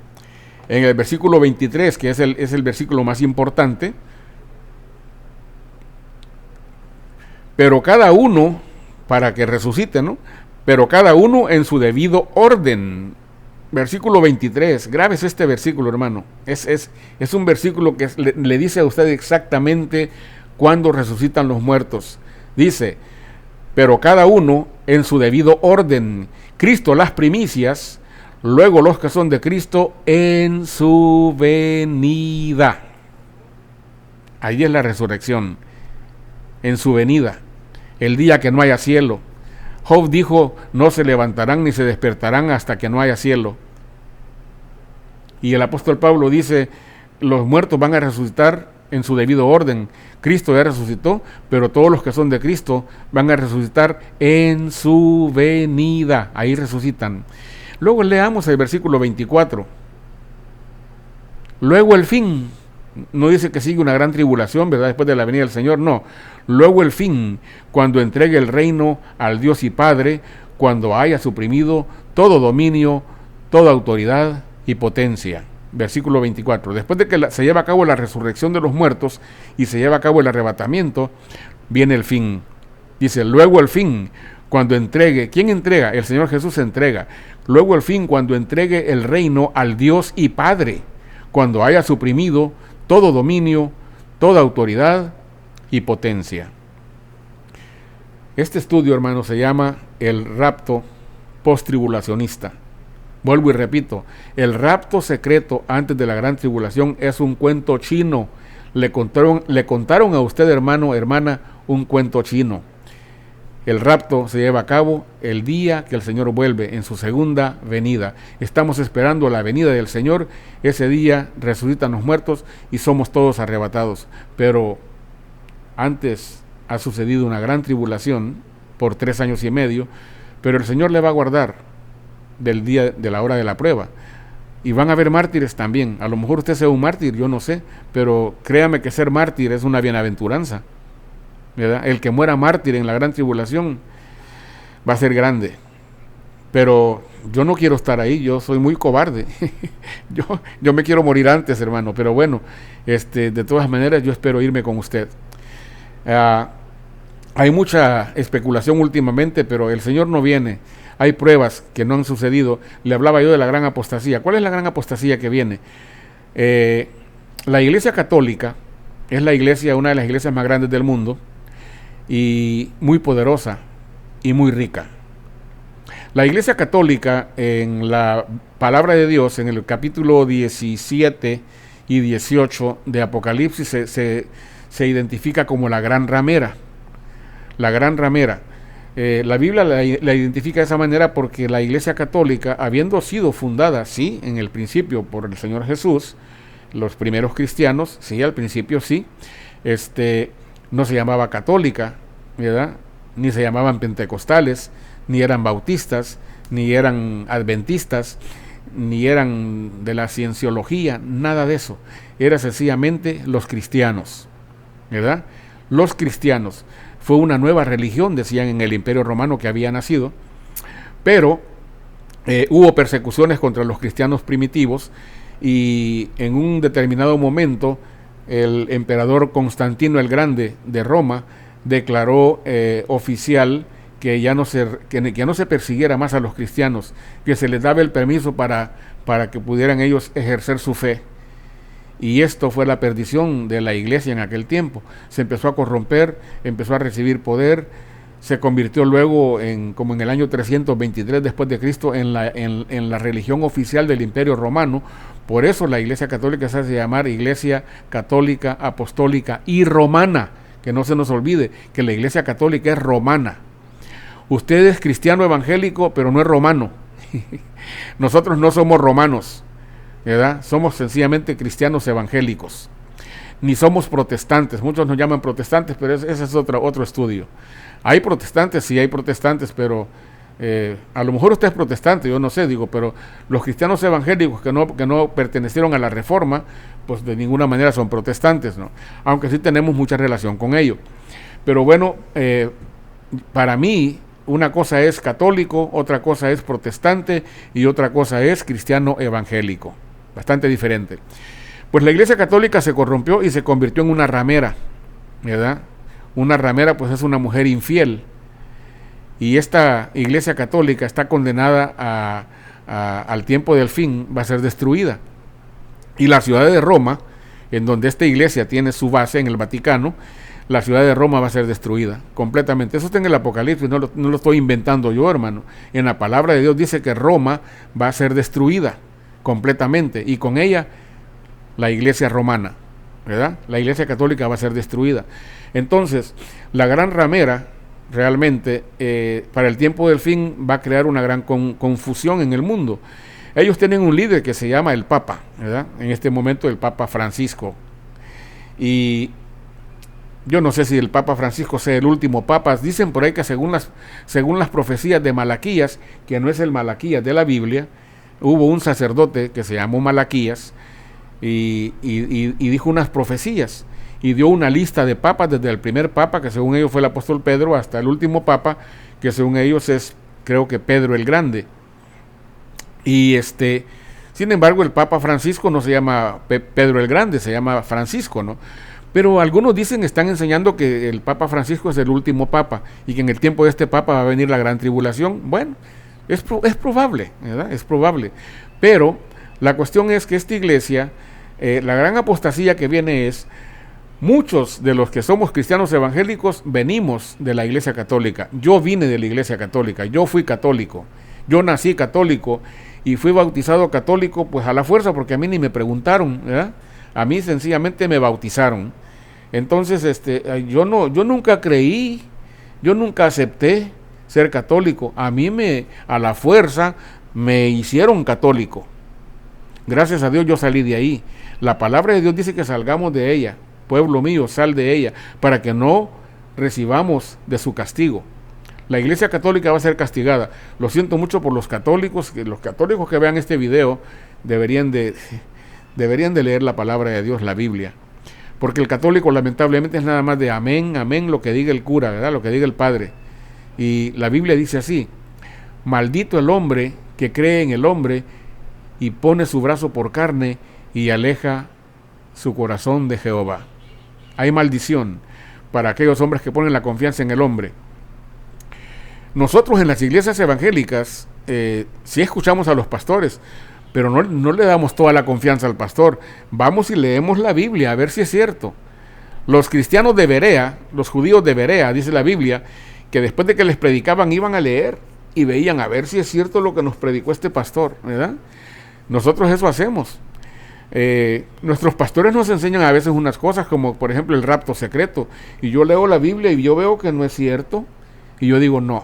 en el versículo 23, que es el versículo más importante, pero cada uno, para que resucite, ¿no? Pero cada uno en su debido orden. Versículo 23, grabes este versículo, hermano. Es un versículo que le dice a usted exactamente cuándo resucitan los muertos. Dice, pero cada uno en su debido orden. Cristo las primicias, luego los que son de Cristo en su venida. Ahí es la resurrección, en su venida, el día que no haya cielo. Job dijo, no se levantarán ni se despertarán hasta que no haya cielo. Y el apóstol Pablo dice, los muertos van a resucitar en su debido orden. Cristo ya resucitó, pero todos los que son de Cristo van a resucitar en su venida. Ahí resucitan. Luego leamos el versículo 24. Luego el fin. No dice que sigue una gran tribulación, ¿verdad? Después de la venida del Señor, no. Luego el fin, cuando entregue el reino al Dios y Padre, cuando haya suprimido todo dominio, toda autoridad y potencia. Versículo 24. Después de que se lleva a cabo la resurrección de los muertos y se lleva a cabo el arrebatamiento, viene el fin. Dice, luego el fin, cuando entregue. ¿Quién entrega? El Señor Jesús entrega. Luego el fin, cuando entregue el reino al Dios y Padre, cuando haya suprimido todo dominio, toda autoridad y potencia. Este estudio, hermano, se llama el rapto post-tribulacionista. Vuelvo y repito, el rapto secreto antes de la gran tribulación es un cuento chino. Le contaron a usted, hermano, hermana, un cuento chino. El rapto se lleva a cabo el día que el Señor vuelve en su segunda venida. Estamos esperando la venida del Señor. Ese día resucitan los muertos y somos todos arrebatados. Pero antes ha sucedido una gran tribulación por 3 años y medio, pero el Señor le va a guardar del día de la hora de la prueba. Y van a haber mártires también. A lo mejor usted sea un mártir, yo no sé, pero créame que ser mártir es una bienaventuranza, ¿verdad? El que muera mártir en la gran tribulación va a ser grande. Pero yo no quiero estar ahí, yo soy muy cobarde. yo me quiero morir antes, hermano. Pero bueno, de todas maneras yo espero irme con usted. Hay mucha especulación últimamente, pero el Señor no viene. Hay pruebas que no han sucedido. Le hablaba yo de la gran apostasía. ¿Cuál es la gran apostasía que viene? La Iglesia Católica es una de las iglesias más grandes del mundo y muy poderosa y muy rica. La Iglesia Católica, en la palabra de Dios, en el capítulo 17 y 18 de Apocalipsis, se identifica como la gran ramera. La gran ramera. La Biblia la identifica de esa manera porque la Iglesia Católica, habiendo sido fundada, sí, en el principio por el Señor Jesús, los primeros cristianos, sí, al principio sí, no se llamaba católica, ¿verdad? Ni se llamaban pentecostales, ni eran bautistas, ni eran adventistas, ni eran de la cienciología, nada de eso. Era sencillamente los cristianos, ¿verdad? Los cristianos. Fue una nueva religión, decían, en el Imperio Romano que había nacido, pero hubo persecuciones contra los cristianos primitivos y en un determinado momento el emperador Constantino el Grande de Roma declaró oficial que ya no se persiguiera más a los cristianos, que se les daba el permiso para que pudieran ellos ejercer su fe. Y esto fue la perdición de la iglesia en aquel tiempo. Se empezó a corromper, empezó a recibir poder, se convirtió luego como en el año 323 después de Cristo en la religión oficial del Imperio Romano. Por eso la Iglesia Católica se hace llamar Iglesia Católica Apostólica y Romana. Que no se nos olvide que la Iglesia Católica es romana. Usted es cristiano evangélico, pero no es romano. Nosotros no somos romanos, ¿verdad? Somos sencillamente cristianos evangélicos. Ni somos protestantes. Muchos nos llaman protestantes, pero ese es otro estudio. Hay protestantes, sí hay protestantes, pero A lo mejor usted es protestante, yo no sé, digo, pero los cristianos evangélicos que no pertenecieron a la Reforma, pues de ninguna manera son protestantes, ¿no? Aunque sí tenemos mucha relación con ellos. Pero bueno, para mí, una cosa es católico, otra cosa es protestante y otra cosa es cristiano evangélico. Bastante diferente. Pues la Iglesia Católica se corrompió y se convirtió en una ramera, ¿verdad? Una ramera pues es una mujer infiel. Y esta Iglesia Católica está condenada al tiempo del fin, va a ser destruida. Y la ciudad de Roma, en donde esta iglesia tiene su base en el Vaticano, la ciudad de Roma va a ser destruida completamente. Eso está en el Apocalipsis, no lo estoy inventando yo, hermano. En la palabra de Dios dice que Roma va a ser destruida completamente, y con ella la iglesia romana, ¿verdad? La iglesia católica va a ser destruida. Entonces, la gran ramera realmente para el tiempo del fin va a crear una gran confusión en el mundo. Ellos tienen un líder que se llama el Papa, ¿verdad? En este momento el Papa Francisco. Y yo no sé si el Papa Francisco sea el último Papa. Dicen por ahí que según las profecías de Malaquías, que no es el Malaquías de la Biblia, hubo un sacerdote que se llamó Malaquías y dijo unas profecías. Y dio una lista de papas, desde el primer papa, que según ellos fue el apóstol Pedro, hasta el último papa, que según ellos es, creo que Pedro el Grande. Y sin embargo, el Papa Francisco no se llama Pedro el Grande, se llama Francisco, ¿no? Pero algunos están enseñando que el Papa Francisco es el último papa y que en el tiempo de este papa va a venir la gran tribulación. Bueno, es probable, ¿verdad? Es probable. Pero la cuestión es que esta iglesia, la gran apostasía que viene es, muchos de los que somos cristianos evangélicos venimos de la Iglesia Católica. Yo vine de la Iglesia Católica, yo fui católico, yo nací católico y fui bautizado católico pues a la fuerza, porque a mí ni me preguntaron, ¿verdad? A mí sencillamente me bautizaron. Entonces yo nunca creí, yo nunca acepté ser católico. A mí a la fuerza me hicieron católico. Gracias a Dios yo salí de ahí. La palabra de Dios dice que salgamos de ella. Pueblo mío, sal de ella, para que no recibamos de su castigo. La Iglesia Católica va a ser castigada. Lo siento mucho por los católicos, que los católicos que vean este video deberían de leer la palabra de Dios, la Biblia. Porque el católico lamentablemente es nada más de amén, amén, lo que diga el cura, ¿verdad? Lo que diga el padre. Y la Biblia dice así: maldito el hombre que cree en el hombre y pone su brazo por carne y aleja su corazón de Jehová. Hay maldición para aquellos hombres que ponen la confianza en el hombre. Nosotros en las iglesias evangélicas sí escuchamos a los pastores, pero no le damos toda la confianza al pastor. Vamos y leemos la Biblia a ver si es cierto. Los cristianos de Berea, los judíos de Berea, dice la Biblia, que después de que les predicaban iban a leer y veían a ver si es cierto lo que nos predicó este pastor, ¿verdad? Nosotros eso hacemos. Nuestros pastores nos enseñan a veces unas cosas, como por ejemplo el rapto secreto, y yo leo la Biblia y yo veo que no es cierto, y yo digo no,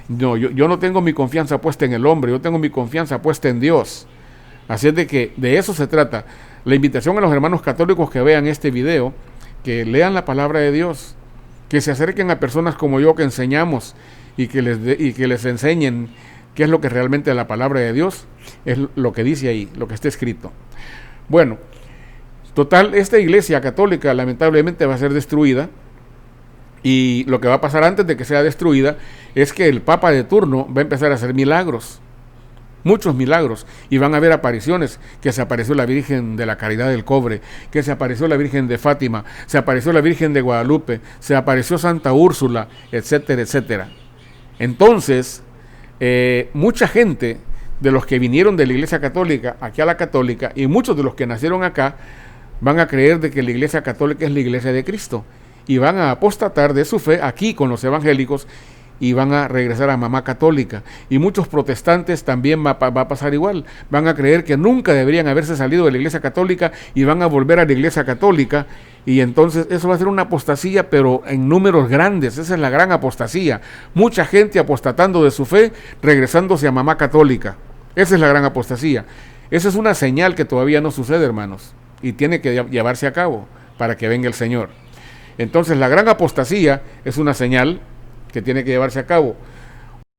yo no tengo mi confianza puesta en el hombre, yo tengo mi confianza puesta en Dios. Así es de que de eso se trata. La invitación a los hermanos católicos que vean este video, que lean la palabra de Dios, que se acerquen a personas como yo que enseñamos y que les enseñen qué es lo que realmente la palabra de Dios es, lo que dice ahí, lo que está escrito. Bueno, total, esta iglesia católica lamentablemente va a ser destruida, y lo que va a pasar antes de que sea destruida es que el Papa de turno va a empezar a hacer milagros, muchos milagros, y van a haber apariciones, que se apareció la Virgen de la Caridad del Cobre, que se apareció la Virgen de Fátima, se apareció la Virgen de Guadalupe, se apareció Santa Úrsula, etcétera, etcétera. Entonces, mucha gente de los que vinieron de la Iglesia Católica aquí a la Católica, y muchos de los que nacieron acá, van a creer de que la Iglesia Católica es la Iglesia de Cristo, y van a apostatar de su fe aquí con los evangélicos, y van a regresar a mamá católica. Y muchos protestantes también va a pasar igual, van a creer que nunca deberían haberse salido de la Iglesia Católica y van a volver a la Iglesia Católica, y entonces eso va a ser una apostasía, pero en números grandes. Esa es la gran apostasía, mucha gente apostatando de su fe, regresándose a mamá católica. Esa es la gran apostasía. Esa es una señal que todavía no sucede, hermanos, y tiene que llevarse a cabo para que venga el Señor. Entonces la gran apostasía es una señal que tiene que llevarse a cabo.